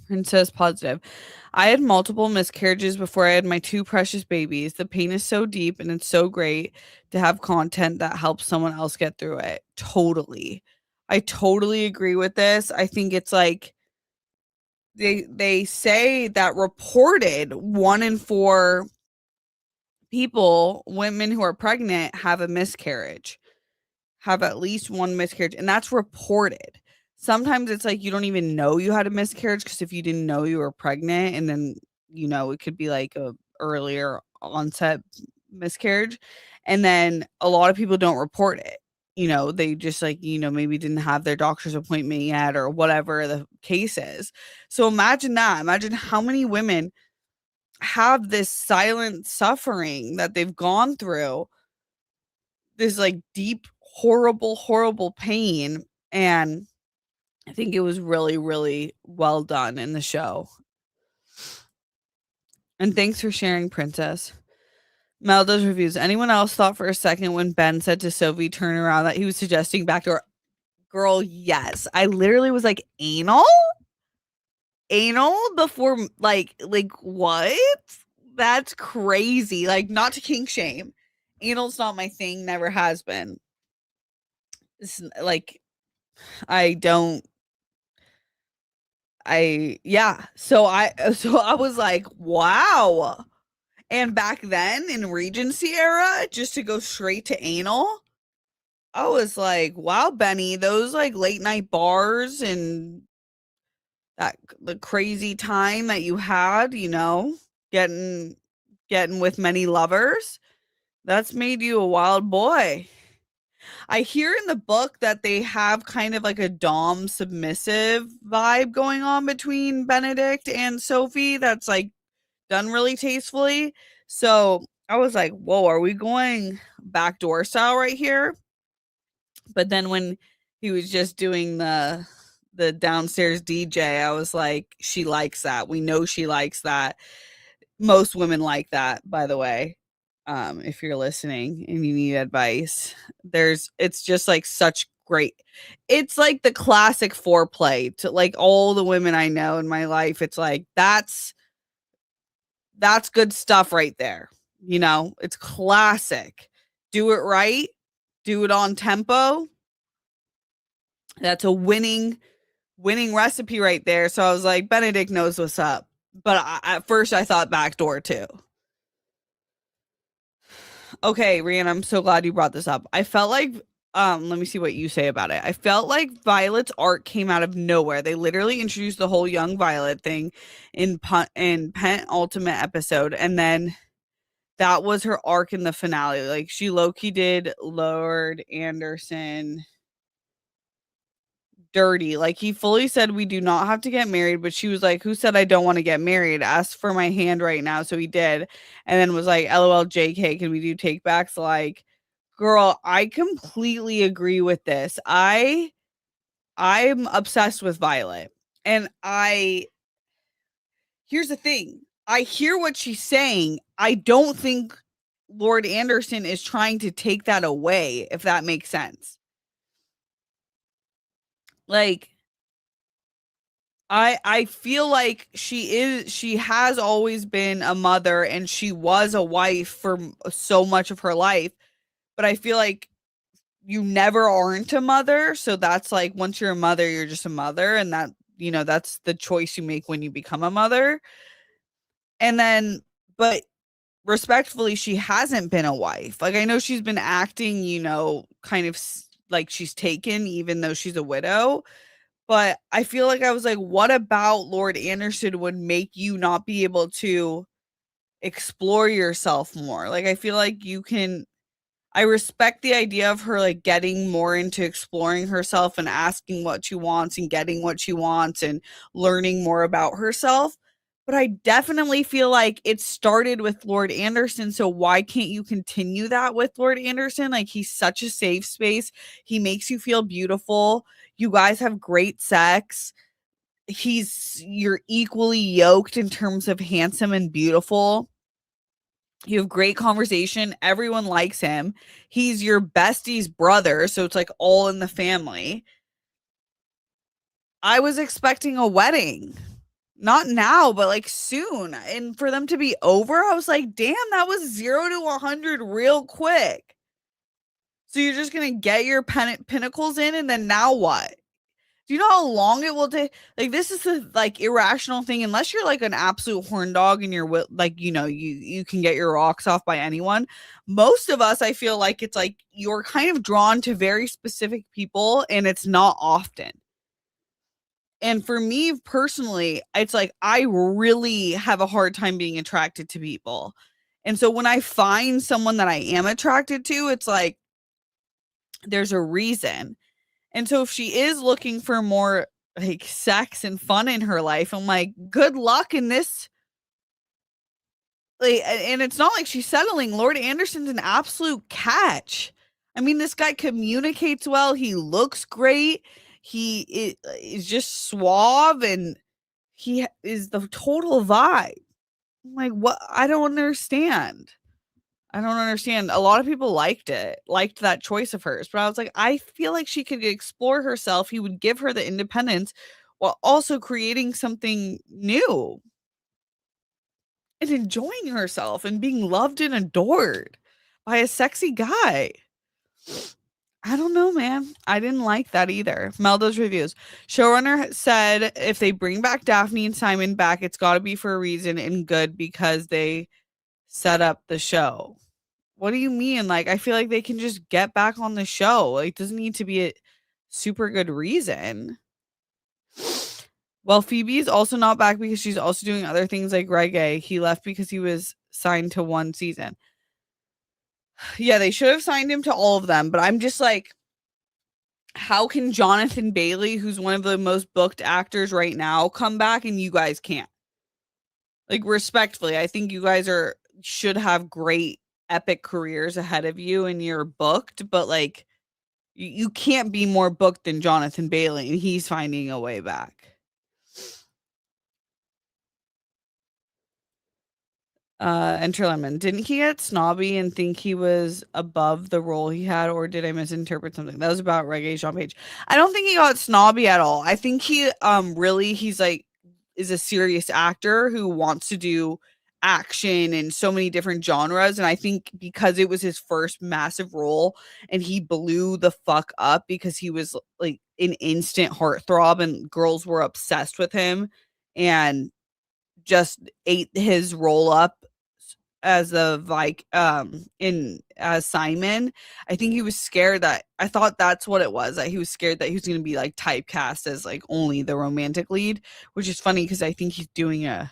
And says positive. I had multiple miscarriages before I had my two precious babies. The pain is so deep, and it's so great to have content that helps someone else get through it. Totally. I totally agree with this. I think it's like they say that reported 1 in 4 people, women who are pregnant, have a miscarriage. Have at least one miscarriage, and that's reported. Sometimes it's like you don't even know you had a miscarriage, because if you didn't know you were pregnant, and then, it could be like a earlier onset miscarriage, and then a lot of people don't report it. They just, like, maybe didn't have their doctor's appointment yet, or whatever the case is. So imagine that. Imagine how many women have this silent suffering that they've gone through, this, like, deep, horrible, horrible pain, and I think it was really, really well done in the show. And thanks for sharing, Princess. Melda's reviews. Anyone else thought for a second when Ben said to Sophie, turn around, that he was suggesting backdoor? Girl, yes. I literally was like, anal? Anal before, like what? That's crazy. Like, not to kink shame. Anal's not my thing, never has been. It's like, I don't yeah. So I was like, wow. And back then in Regency era, just to go straight to anal, I was like, wow, Benny, those like late night bars and that the crazy time that you had, getting getting with many lovers, that's made you a wild boy. I hear in the book that they have kind of like a dom submissive vibe going on between Benedict and Sophie, that's like done really tastefully. So I was like, whoa, are we going backdoor style right here? But then when he was just doing the downstairs DJ, I was like, she likes that. We know she likes that. Most women like that, by the way. If you're listening and you need advice, it's just like such great. It's like the classic foreplay to like all the women I know in my life. It's like that's good stuff right there. It's classic. Do it right, do it on tempo. That's a winning recipe right there. So I was like, Benedict knows what's up. But at first I thought backdoor too. Okay, Rian, I'm so glad you brought this up. I felt like let me see what you say about it. I felt like Violet's arc came out of nowhere. They literally introduced the whole young Violet thing in penultimate episode, and then that was her arc in the finale. Like, she low-key did Lord Anderson dirty. Like, he fully said we do not have to get married, but she was like, who said I don't want to get married? Ask for my hand right now. So he did. And then was like, LOL JK, can we do take backs? Like, girl, I completely agree with this. I'm obsessed with Violet. And here's the thing. I hear what she's saying. I don't think Lord Anderson is trying to take that away, if that makes sense. Like, I feel like she has always been a mother and she was a wife for so much of her life, but I feel like you never aren't a mother, so that's like once you're a mother, you're just a mother, and that, that's the choice you make when you become a mother. And then but respectfully, she hasn't been a wife. Like, I know she's been acting, kind of like she's taken even though she's a widow. But I feel like I was like, what about Lord Anderson would make you not be able to explore yourself more? Like, I feel like I respect the idea of her like getting more into exploring herself and asking what she wants and getting what she wants and learning more about herself. But I definitely feel like it started with Lord Anderson. So why can't you continue that with Lord Anderson? Like, he's such a safe space. He makes you feel beautiful. You guys have great sex. You're equally yoked in terms of handsome and beautiful. You have great conversation. Everyone likes him. He's your bestie's brother, so it's like all in the family. I was expecting a wedding. Not now, but like soon. And for them to be over, I was like, damn, that was 0 to 100 real quick. So you're just going to get your pinnacles in, and then now what? Do you know how long it will take? Like, this is the like irrational thing. Unless you're like an absolute horn dog and you're like, you can get your rocks off by anyone. Most of us, I feel like it's like you're kind of drawn to very specific people, and it's not often. And for me personally, it's like I really have a hard time being attracted to people. And so when I find someone that I am attracted to, it's like there's a reason. And so if she is looking for more like sex and fun in her life, I'm like, good luck in this. Like, and it's not like she's settling. Lord Anderson's an absolute catch. I mean, this guy communicates well. He looks great. Is just suave, and is the total vibe. I'm like, what? I don't understand. I don't understand. A lot of people liked that choice of hers, but I was like, I feel like she could explore herself. He would give her the independence while also creating something new and enjoying herself and being loved and adored by a sexy guy. I don't know, man. I didn't like that either. Meldo's reviews. Showrunner said if they bring back Daphne and Simon back, it's got to be for a reason and good because they set up the show. What do you mean? Like, I feel like they can just get back on the show. Like, it doesn't need to be a super good reason. Well, Phoebe is also not back because she's also doing other things like reggae. He left because he was signed to one season. Yeah, they should have signed him to all of them, but I'm just like, how can Jonathan Bailey, who's one of the most booked actors right now, come back and you guys can't? Like, respectfully, I think you guys should have great epic careers ahead of you and you're booked, but like you can't be more booked than Jonathan Bailey, and he's finding a way back. Enter Lemon. Didn't he get snobby and think he was above the role he had, or did I misinterpret something? That was about Reggae Sean Page. I don't think he got snobby at all. I think he's like is a serious actor who wants to do action in so many different genres. And I think because it was his first massive role and he blew the fuck up because he was like an instant heartthrob and girls were obsessed with him and just ate his roll up as in as Simon. I think he was scared that I thought that's what it was, that he was scared that he was going to be like typecast as like only the romantic lead, which is funny because I think he's doing a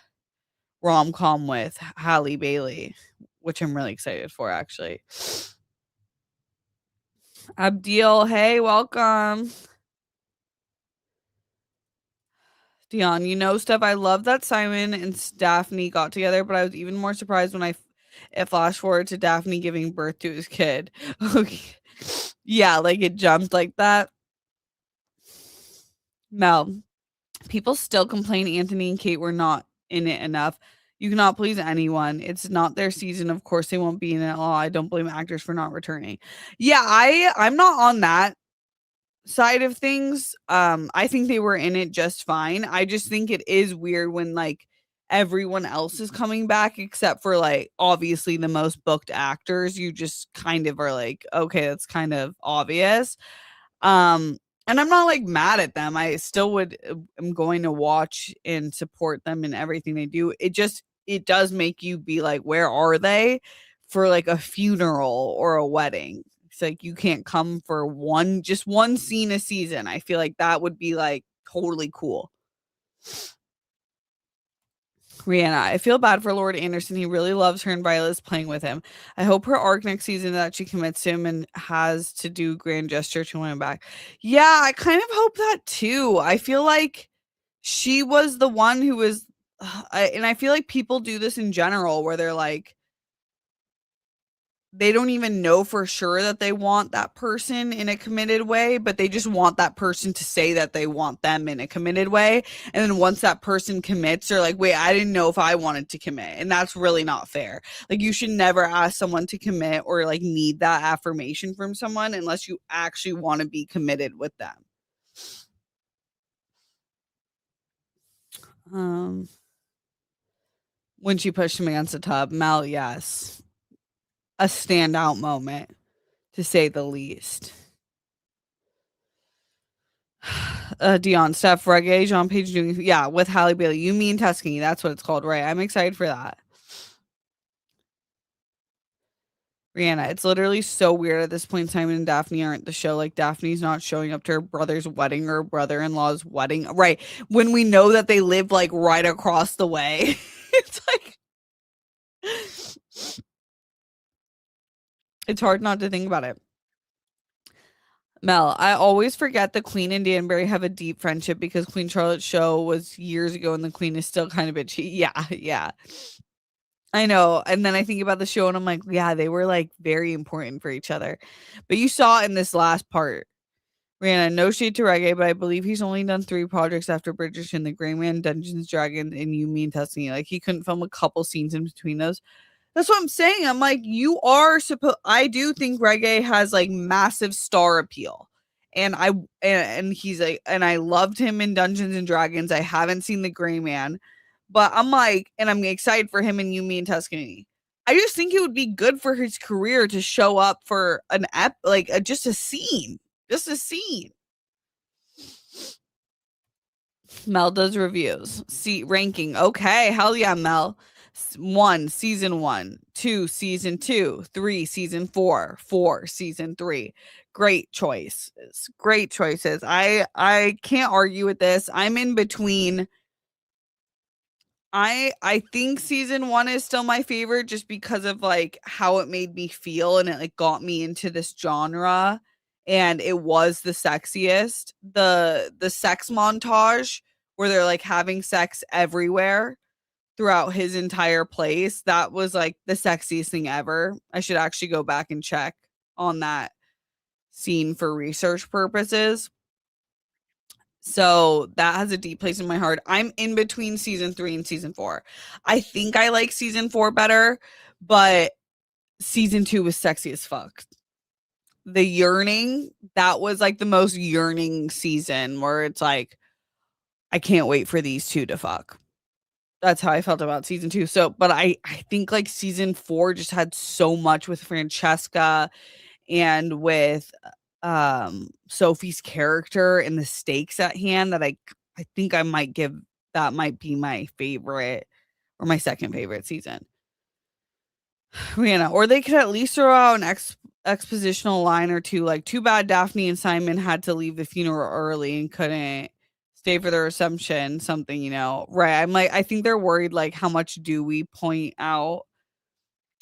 rom-com with Halle Bailey, which I'm really excited for actually. Abdil, hey, welcome. Dion, stuff. I love that Simon and Daphne got together, but I was even more surprised when it flashed forward to Daphne giving birth to his kid. Okay. Yeah, like it jumped like that. Mel, people still complain Anthony and Kate were not in it enough. You cannot please anyone. It's not their season. Of course they won't be in it. Oh, I don't blame actors for not returning. Yeah, I'm not on that. side of things, I think they were in it just fine. I just think it is weird when, like, everyone else is coming back except for, like, obviously the most booked actors. You just kind of are like, "Okay, that's kind of obvious." Um, and I'm not, like, mad at them. I still am going to watch and support them in everything they do. It does make you be like, "Where are they?" For, like, a funeral or a wedding. It's like, you can't come for one scene a season. I feel like that would be, like, totally cool. Rihanna, I feel bad for Lord Anderson. He really loves her and Violet's playing with him. I hope her arc next season that she commits to him and has to do grand gesture to win him back. Yeah, I kind of hope that too. I feel like she was the one who was, and I feel like people do this in general where they're like, they don't even know for sure that they want that person in a committed way, but they just want that person to say that they want them in a committed way. And then once that person commits, they're like, wait, I didn't know if I wanted to commit. And that's really not fair. Like, you should never ask someone to commit or like need that affirmation from someone unless you actually want to be committed with them. Um, when she pushed him against the tub, Mel, yes. A standout moment, to say the least. Dion, Steph, Reggae, John Page doing, yeah, with Halle Bailey. You mean Tuscany? That's what it's called, right? I'm excited for that. Rihanna, it's literally so weird at this point. Simon and Daphne aren't the show. Like, Daphne's not showing up to her brother's wedding or brother-in-law's wedding, right? When we know that they live like right across the way, it's like it's hard not to think about it. Mel, I always forget the Queen and Danbury have a deep friendship because Queen Charlotte's show was years ago and the Queen is still kind of bitchy. Yeah, yeah. I know, and then I think about the show and I'm like, yeah, they were, like, very important for each other. But you saw in this last part, Rihanna, no shade to Reggae, but I believe he's only done 3 projects after Bridgerton, The Gray Man, Dungeons& Dragons, and You Mean Tuscany. Like, he couldn't film a couple scenes in between those. That's what I'm saying. I'm like, you are supposed. I do think reggae has like massive star appeal. And and he's like, and I loved him in Dungeons and Dragons. I haven't seen The Gray Man, but I'm like, and I'm excited for him and You, Me, and Tuscany. I just think it would be good for his career to show up for an just a scene, just a scene. Mel does reviews. See ranking. Okay, hell yeah, Mel. 1 season 1, 2 season 2, 3 season 4, 4 season 3. Great choices. Great choices. I can't argue with this. I'm in between. I think season 1 is still my favorite just because of like how it made me feel and it like got me into this genre and it was the sexiest. The sex montage where they're like having sex everywhere throughout his entire place, that was like the sexiest thing ever. I should actually go back and check on that scene for research purposes. So that has a deep place in my heart. I'm in between season 3 and season 4. I think I like season 4 better, but season 2 was sexy as fuck. The yearning, that was like the most yearning season where it's like, I can't wait for these two to fuck. That's how I felt about season 2. So, but I think like season 4 just had so much with Francesca and with Sophie's character and the stakes at hand that I think I might give that might be my favorite or my second favorite season. Rihanna, or they could at least throw out an expositional line or two like, too bad Daphne and Simon had to leave the funeral early and couldn't stay for the reception, something, right? I'm like, I think they're worried, like, how much do we point out?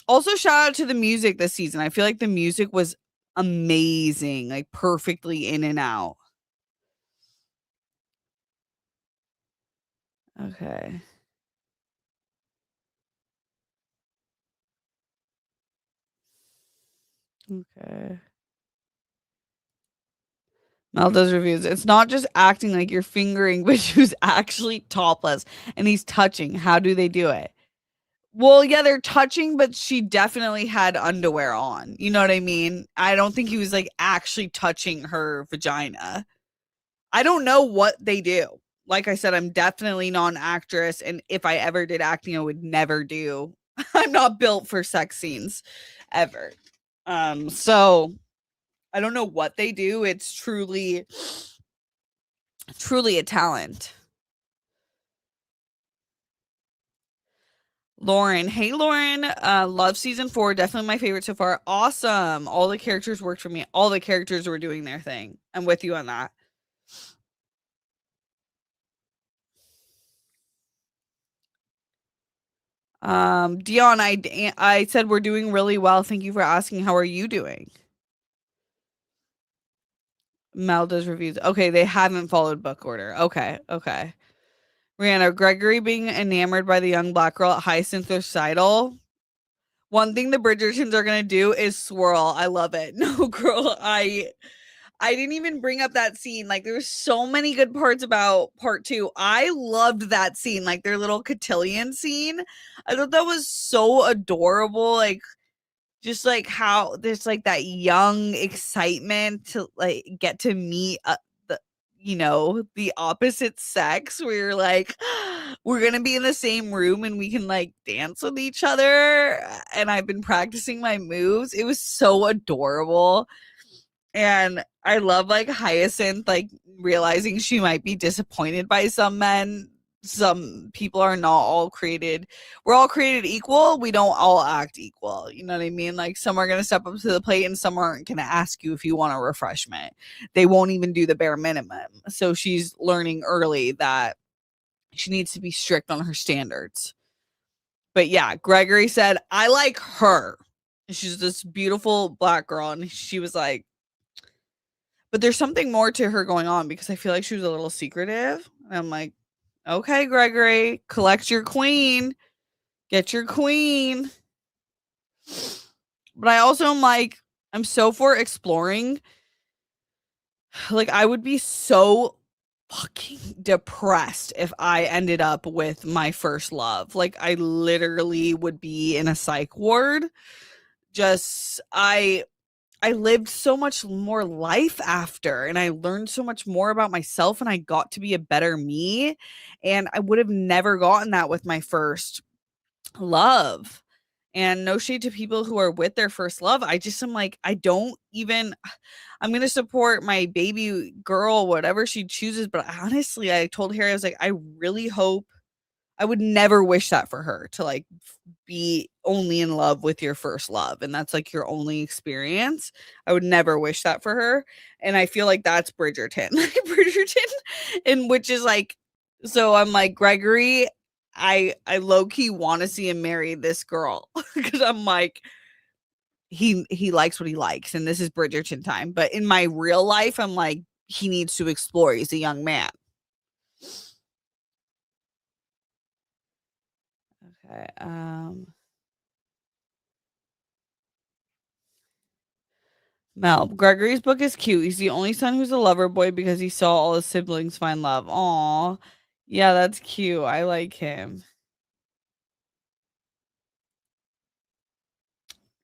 Also, shout out to the music this season. I feel like the music was amazing, like perfectly in and out. Okay. Okay. Mel does reviews. It's not just acting like you're fingering, but she was actually topless and he's touching. How do they do it? Well, yeah, they're touching, but she definitely had underwear on. You know what I mean? I don't think he was like actually touching her vagina. I don't know what they do. Like I said, I'm definitely not an actress, and if I ever did acting, I would never do. I'm not built for sex scenes ever. So I don't know what they do. It's truly a talent. Lauren. Hey, Lauren. Love season 4. Definitely my favorite so far. Awesome. All the characters worked for me. All the characters were doing their thing. I'm with you on that. Dion, I said we're doing really well. Thank you for asking. How are you doing? Mel does reviews. Okay, they haven't followed book order. Okay, okay. Rihanna, Gregory being enamored by the young black girl at Hyacinth recital. One thing the Bridgertons are gonna do is swirl. I love it. No, girl, I didn't even bring up that scene. Like, there was so many good parts about part 2. I loved that scene, like, their little cotillion scene. I thought that was so adorable, like, just, like, how there's, like, that young excitement to, like, get to meet, the opposite sex where you're like, "We're gonna be in the same room and we can, like, dance with each other," and I've been practicing my moves. It was so adorable. And I love, like, Hyacinth, like, realizing she might be disappointed by some men. Some people are not all created we're all created equal, we don't all act equal, you know what I mean? Like, some are gonna step up to the plate and some aren't gonna ask you if you want a refreshment. They won't even do the bare minimum. So she's learning early that she needs to be strict on her standards. But yeah, Gregory said, "I like her." She's this beautiful black girl, and she was like, but there's something more to her going on because I feel like she was a little secretive. And I'm like, okay, Gregory, collect your queen, get your queen. But I also am like, I'm so for exploring. Like, I would be so fucking depressed if I ended up with my first love. Like, I literally would be in a psych ward. Just, I lived so much more life after, and I learned so much more about myself, and I got to be a better me, and I would have never gotten that with my first love. And no shade to people who are with their first love. I just am like, I don't even I'm gonna support my baby girl, whatever she chooses. But honestly, I told Harry, I was like, I really hope I would never wish that for her to, like, be only in love with your first love, and that's, like, your only experience. I would never wish that for her, and I feel like that's Bridgerton. Like, Bridgerton, and which is, like, so I'm like, Gregory, I low key wanna see him marry this girl because 'cause I'm like, he likes what he likes, and this is Bridgerton time, but in my real life, I'm like, he needs to explore, he's a young man. Okay, Mel, Gregory's book is cute. He's the only son who's a lover boy because he saw all his siblings find love. Aw. Yeah, that's cute. I like him.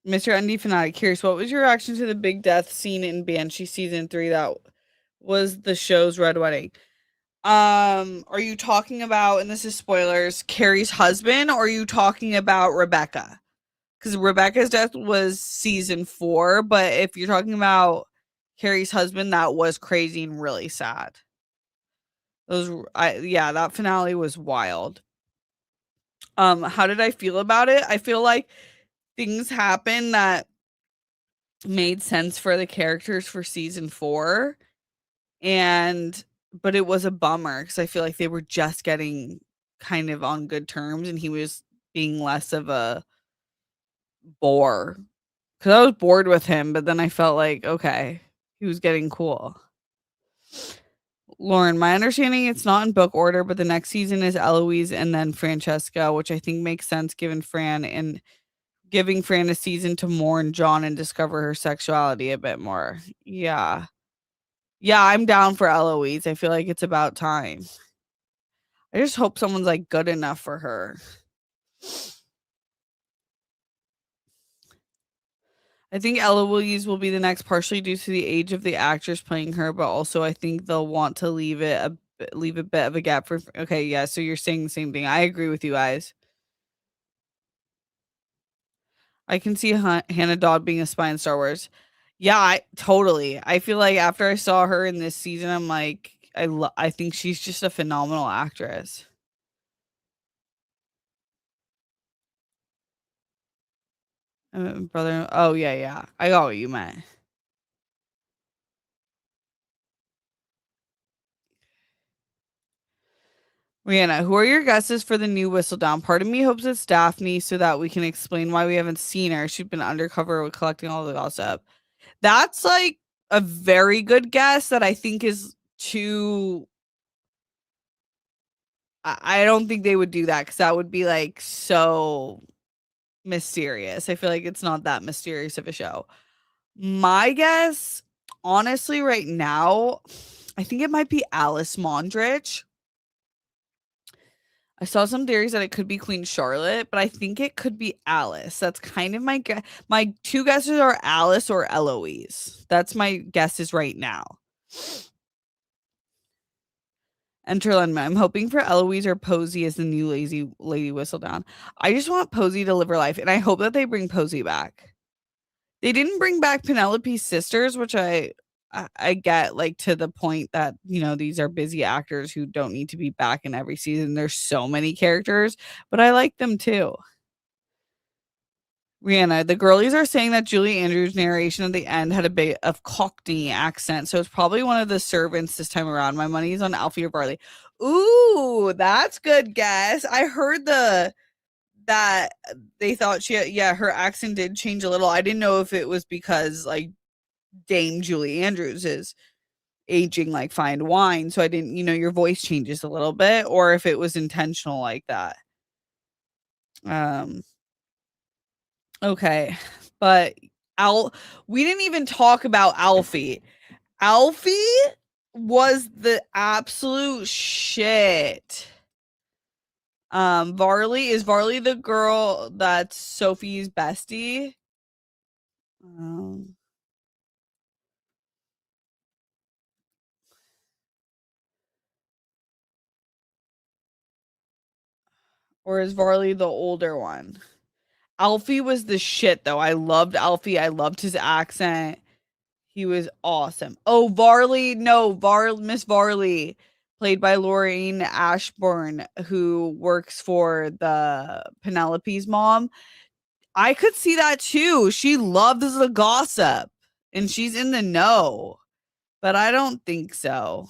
Mr. Undy Fanatic, curious, what was your reaction to the big death scene in Banshee season 3 that was the show's Red Wedding? Are you talking about, and this is spoilers, Carrie's husband, or are you talking about Rebecca? Because Rebecca's death was season 4, but if you're talking about Carrie's husband, that was crazy and really sad. Yeah, that finale was wild. How did I feel about it? I feel like things happened that made sense for the characters for season 4, and but it was a bummer because I feel like they were just getting kind of on good terms, and he was being less of a bore. Because I was bored with him, but then I felt like, okay, he was getting cool. Lauren, my understanding it's not in book order, but the next season is Eloise and then Francesca, which I think makes sense given Fran and giving Fran a season to mourn John and discover her sexuality a bit more. Yeah. Yeah, I'm down for Eloise. I feel like it's about time. I just hope someone's like good enough for her. I think Eloise will be the next, partially due to the age of the actress playing her, but also I think they'll want to leave a bit of a gap for. Okay, yeah. So you're saying the same thing. I agree with you guys. I can see Hannah Dodd being a spy in Star Wars. Yeah, I totally. I feel like after I saw her in this season, I'm like, I think she's just a phenomenal actress. Brother, oh yeah, yeah. I got what you meant. Rihanna, who are your guesses for the new Whistledown? Part of me hopes it's Daphne so that we can explain why we haven't seen her. She's been undercover with collecting all the gossip. That's like a very good guess that I think is too. I don't think they would do that because that would be like so mysterious. I feel like it's not that mysterious of a show. My guess, honestly, right now, I think it might be Alice Mondrich. I saw some theories that it could be Queen Charlotte, but I think it could be Alice. That's kind of my guess. My two guesses are Alice or Eloise. That's my guesses right now. Enter Lenma. I'm hoping for Eloise or Posey as the new lazy Lady Whistledown. I just want Posey to live her life, and I hope that they bring Posey back. They didn't bring back Penelope's sisters, which I get, like, to the point that, these are busy actors who don't need to be back in every season. There's so many characters, but I like them too. Rihanna, the girlies are saying that Julie Andrews' narration at the end had a bit of Cockney accent, so it's probably one of the servants this time around. My money's on Alfie or Barley. Ooh, that's good guess. I heard that they thought yeah, her accent did change a little. I didn't know if it was because like Dame Julie Andrews is aging like fine wine, so I didn't, your voice changes a little bit, or if it was intentional like that. Um, okay, but Al, we didn't even talk about Alfie. Alfie was the absolute shit. Varley, is Varley the girl that's Sophie's bestie? Um, or is Varley the older one? Alfie was the shit though. I loved Alfie. I loved his accent. He was awesome. Oh, Varley, no, Miss Varley, played by Lorraine Ashburn, who works for the Penelope's mom. I could see that too. She loves the gossip and she's in the know, but I don't think so.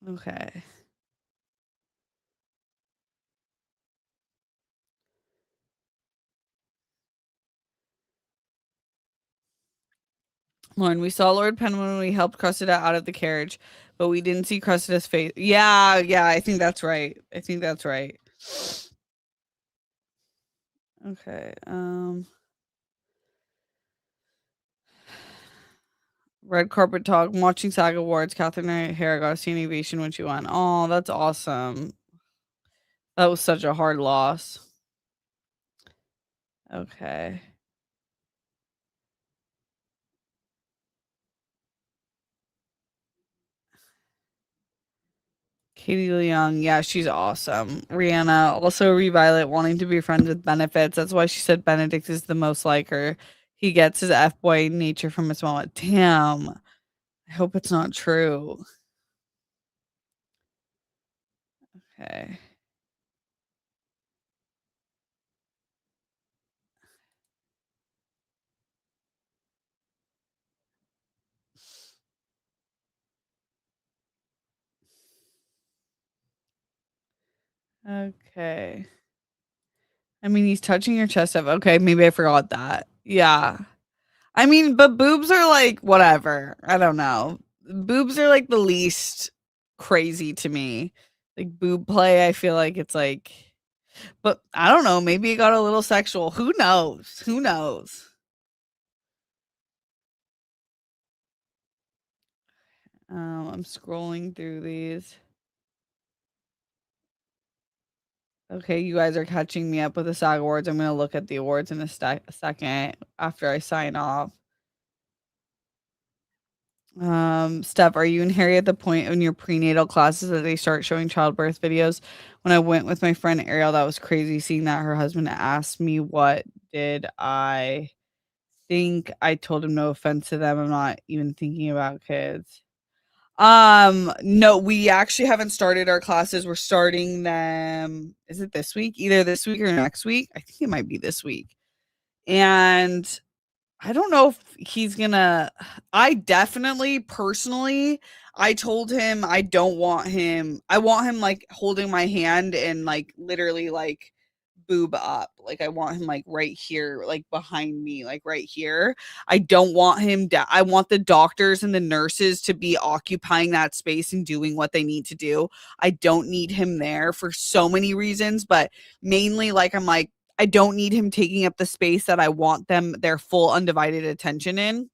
Okay. Lauren, we saw Lord Penn when we helped Cressida out of the carriage, but we didn't see Cressida's face. Yeah, yeah, I think that's right. I think that's right. Okay. Red carpet talk. I'm watching SAG Awards. Catherine O'Hara got a standing ovation when she won. Oh, that's awesome. That was such a hard loss. Okay. Katie Leung, yeah, she's awesome. Rihanna, also Reviolet wanting to be friends with Benefits. That's why she said Benedict is the most like her. He gets his F boy nature from his mama. Damn. I hope it's not true. Okay. Okay. I mean, he's touching your chest up. Okay, maybe I forgot that. Yeah. I mean, but boobs are like whatever. I don't know. Boobs are like the least crazy to me. Like boob play, I feel like it's like, but I don't know. Maybe it got a little sexual. Who knows? Who knows? I'm scrolling through these. Okay, you guys are catching me up with the SAG Awards. I'm gonna look at the awards in a second after I sign off. Steph, are you and Harry at the point in your prenatal classes that they start showing childbirth videos? When I went with my friend Ariel, that was crazy seeing that her husband asked me what did I think. I told him no offense to them. I'm not even thinking about kids. No, we actually haven't started our classes. We're starting them. Is it this week? Either this week or next week. I think it might be this week. And I don't know if he's gonna I definitely personally I told him I don't want him I want him like holding my hand and like literally like boob up. Like I want him like right here, like behind me, like right here. I don't want him I want the doctors and the nurses to be occupying that space and doing what they need to do. I don't need him there for so many reasons, but mainly like I'm like I don't need him taking up the space that I want them their full undivided attention in.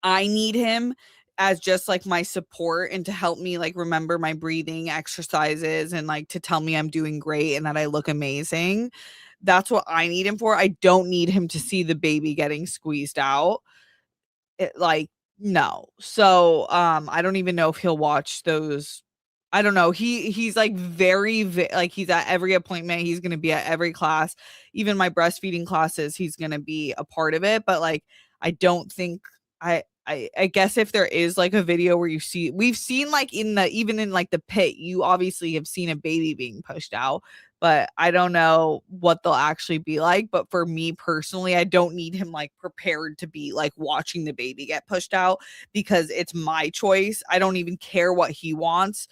I need him as just like my support and to help me like remember my breathing exercises and like to tell me I'm doing great and that I look amazing. That's what I need him for. I don't need him to see the baby getting squeezed out. It like no. So, I don't even know if he'll watch those. I don't know. He's like like he's at every appointment, he's going to be at every class. Even my breastfeeding classes, he's going to be a part of it, but like I don't think I guess if there is like a video where you see we've seen like in the even in like the pit, you obviously have seen a baby being pushed out, but I don't know what they'll actually be like. But for me personally, I don't need him like prepared to be like watching the baby get pushed out because it's my choice. I don't even care what he wants.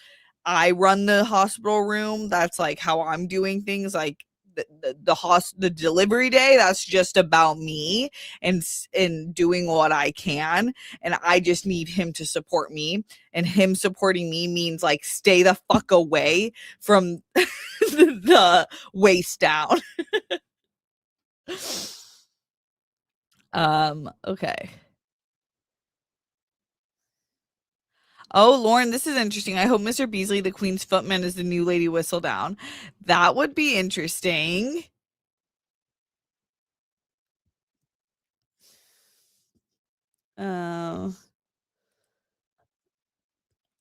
I run the hospital room. That's like how I'm doing things. Like the delivery day, that's just about me and doing what I can, and I just need him to support me, and him supporting me means like stay the fuck away from the waist down. Okay. Oh, Lauren, this is interesting. I hope Mr. Beasley, the Queen's footman, is the new Lady Whistledown. That would be interesting. Uh,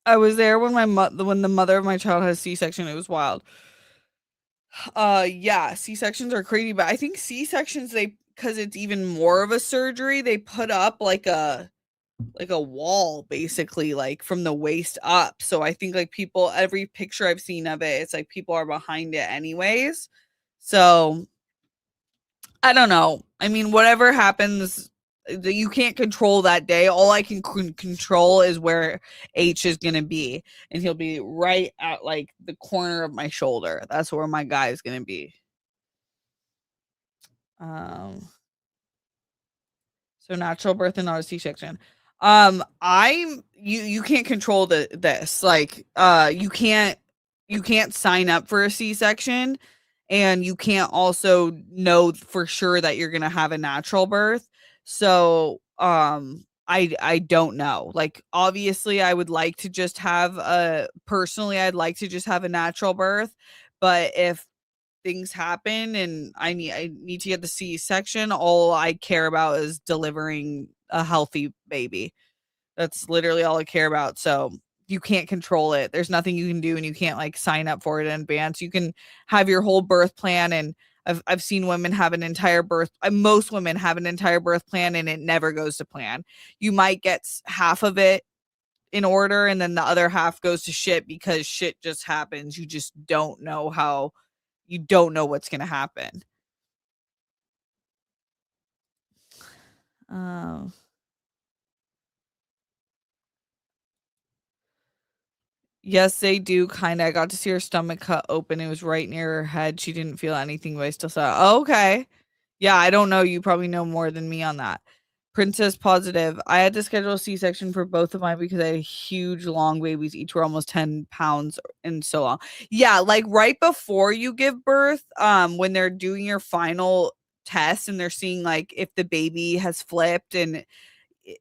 I was there when when the mother of my child had a C-section. It was wild. Yeah, C-sections are crazy, but I think C-sections they because it's even more of a surgery, they put up like a wall basically like from the waist up. So I think like people every picture I've seen of it, it's like people are behind it anyways. So I don't know. I mean, whatever happens, you can't control that day. All I can control is where H is going to be. And he'll be right at like the corner of my shoulder. That's where my guy is going to be. Um, so natural birth and not a C-section. I'm you can't control this. Like you can't sign up for a C-section and you can't also know for sure that you're going to have a natural birth. So, I don't know. Like obviously I would like to just have a personally I'd like to just have a natural birth, but if things happen and I need to get the C-section, all I care about is delivering a healthy baby. That's literally all I care about. So you can't control it. There's nothing you can do and you can't like sign up for it in advance. You can have your whole birth plan and I've seen women have an entire birth most women have an entire birth plan and it never goes to plan. You might get half of it in order and then the other half goes to shit because shit just happens. You just don't know how you don't know what's going to happen. Oh. Yes, they do kinda. I got to see her stomach cut open. It was right near her head. She didn't feel anything, but I still saw oh, okay. Yeah, I don't know. You probably know more than me on that. Princess positive. I had to schedule a C-section for both of mine because I had huge long babies. Each were almost 10 pounds and so long. Yeah, like right before you give birth, when they're doing your final test and they're seeing like if the baby has flipped and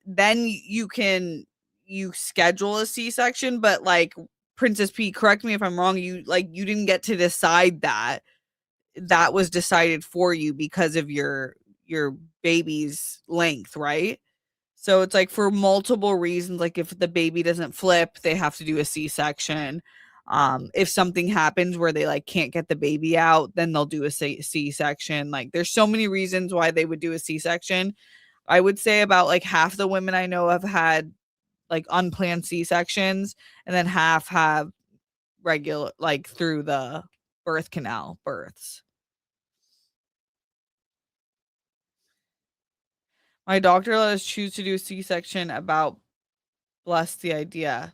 then you can you schedule a C-section, but like Princess P, correct me if I'm wrong, you didn't get to decide that. That was decided for you because of your baby's length, right? So it's like for multiple reasons, like if the baby doesn't flip, they have to do a C-section. If something happens where they like can't get the baby out, then they'll do a C-section. Like there's so many reasons why they would do a C-section. I would say about like half the women I know have had like unplanned C-sections, and then half have regular like through the birth canal births. My doctor let us choose to do a C-section about bless the idea.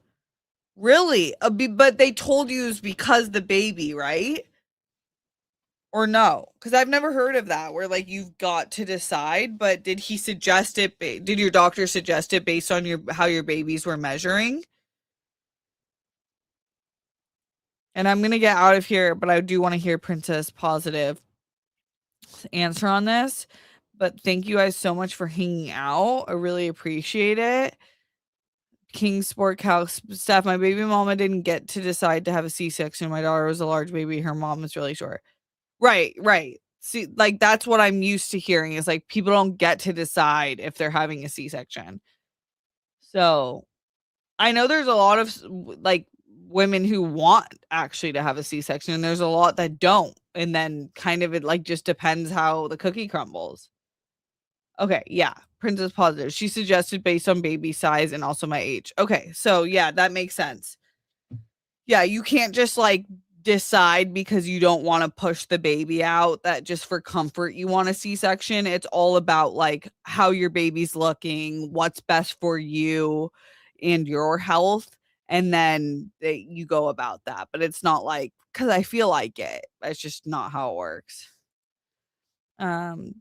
Really? But they told you it was because the baby, right? Or no? Because I've never heard of that where like you've got to decide. But did he suggest it? Did your doctor suggest it based on your how your babies were measuring? And I'm gonna get out of here, but I do want to hear Princess Positive answer on this. But thank you guys so much for hanging out. I really appreciate it. King Sport Cow Steph, my baby mama didn't get to decide to have a C-section. My daughter was a large baby. Her mom was really short. Right, right. See, like that's what I'm used to hearing is like people don't get to decide if they're having a C-section. So I know there's a lot of like women who want actually to have a C-section, and there's a lot that don't. And then kind of it like just depends how the cookie crumbles. Okay, yeah. Princess Positive. She suggested based on baby size and also my age. Okay, so yeah, that makes sense. Yeah, you can't just like decide because you don't want to push the baby out that just for comfort you want a C-section. It's all about like how your baby's looking, what's best for you and your health. And then you go about that. But it's not like because I feel like it. That's just not how it works.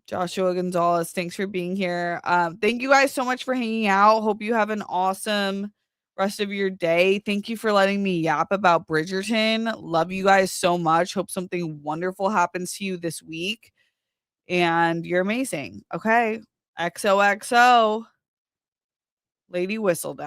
Joshua Gonzalez, thanks for being here. Thank you guys so much for hanging out. Hope you have an awesome rest of your day. Thank you for letting me yap about Bridgerton. Love you guys so much. Hope something wonderful happens to you this week. And you're amazing. Okay. XOXO. Lady Whistledown.